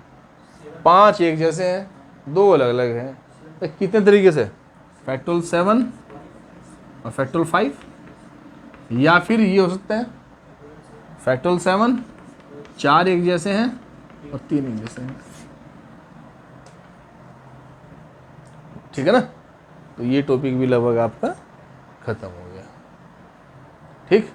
5 एक जैसे हैं, 2 अलग अलग हैं। तो कितने तरीके से? फैक्टोरियल 7 और फैक्टोरियल 5, या फिर ये हो सकता है फैक्टोरियल 7 4 एक जैसे हैं और 3 एक जैसे हैं। ठीक है ना। तो ये टॉपिक भी लगभग आपका खत्म हो गया। ठीक।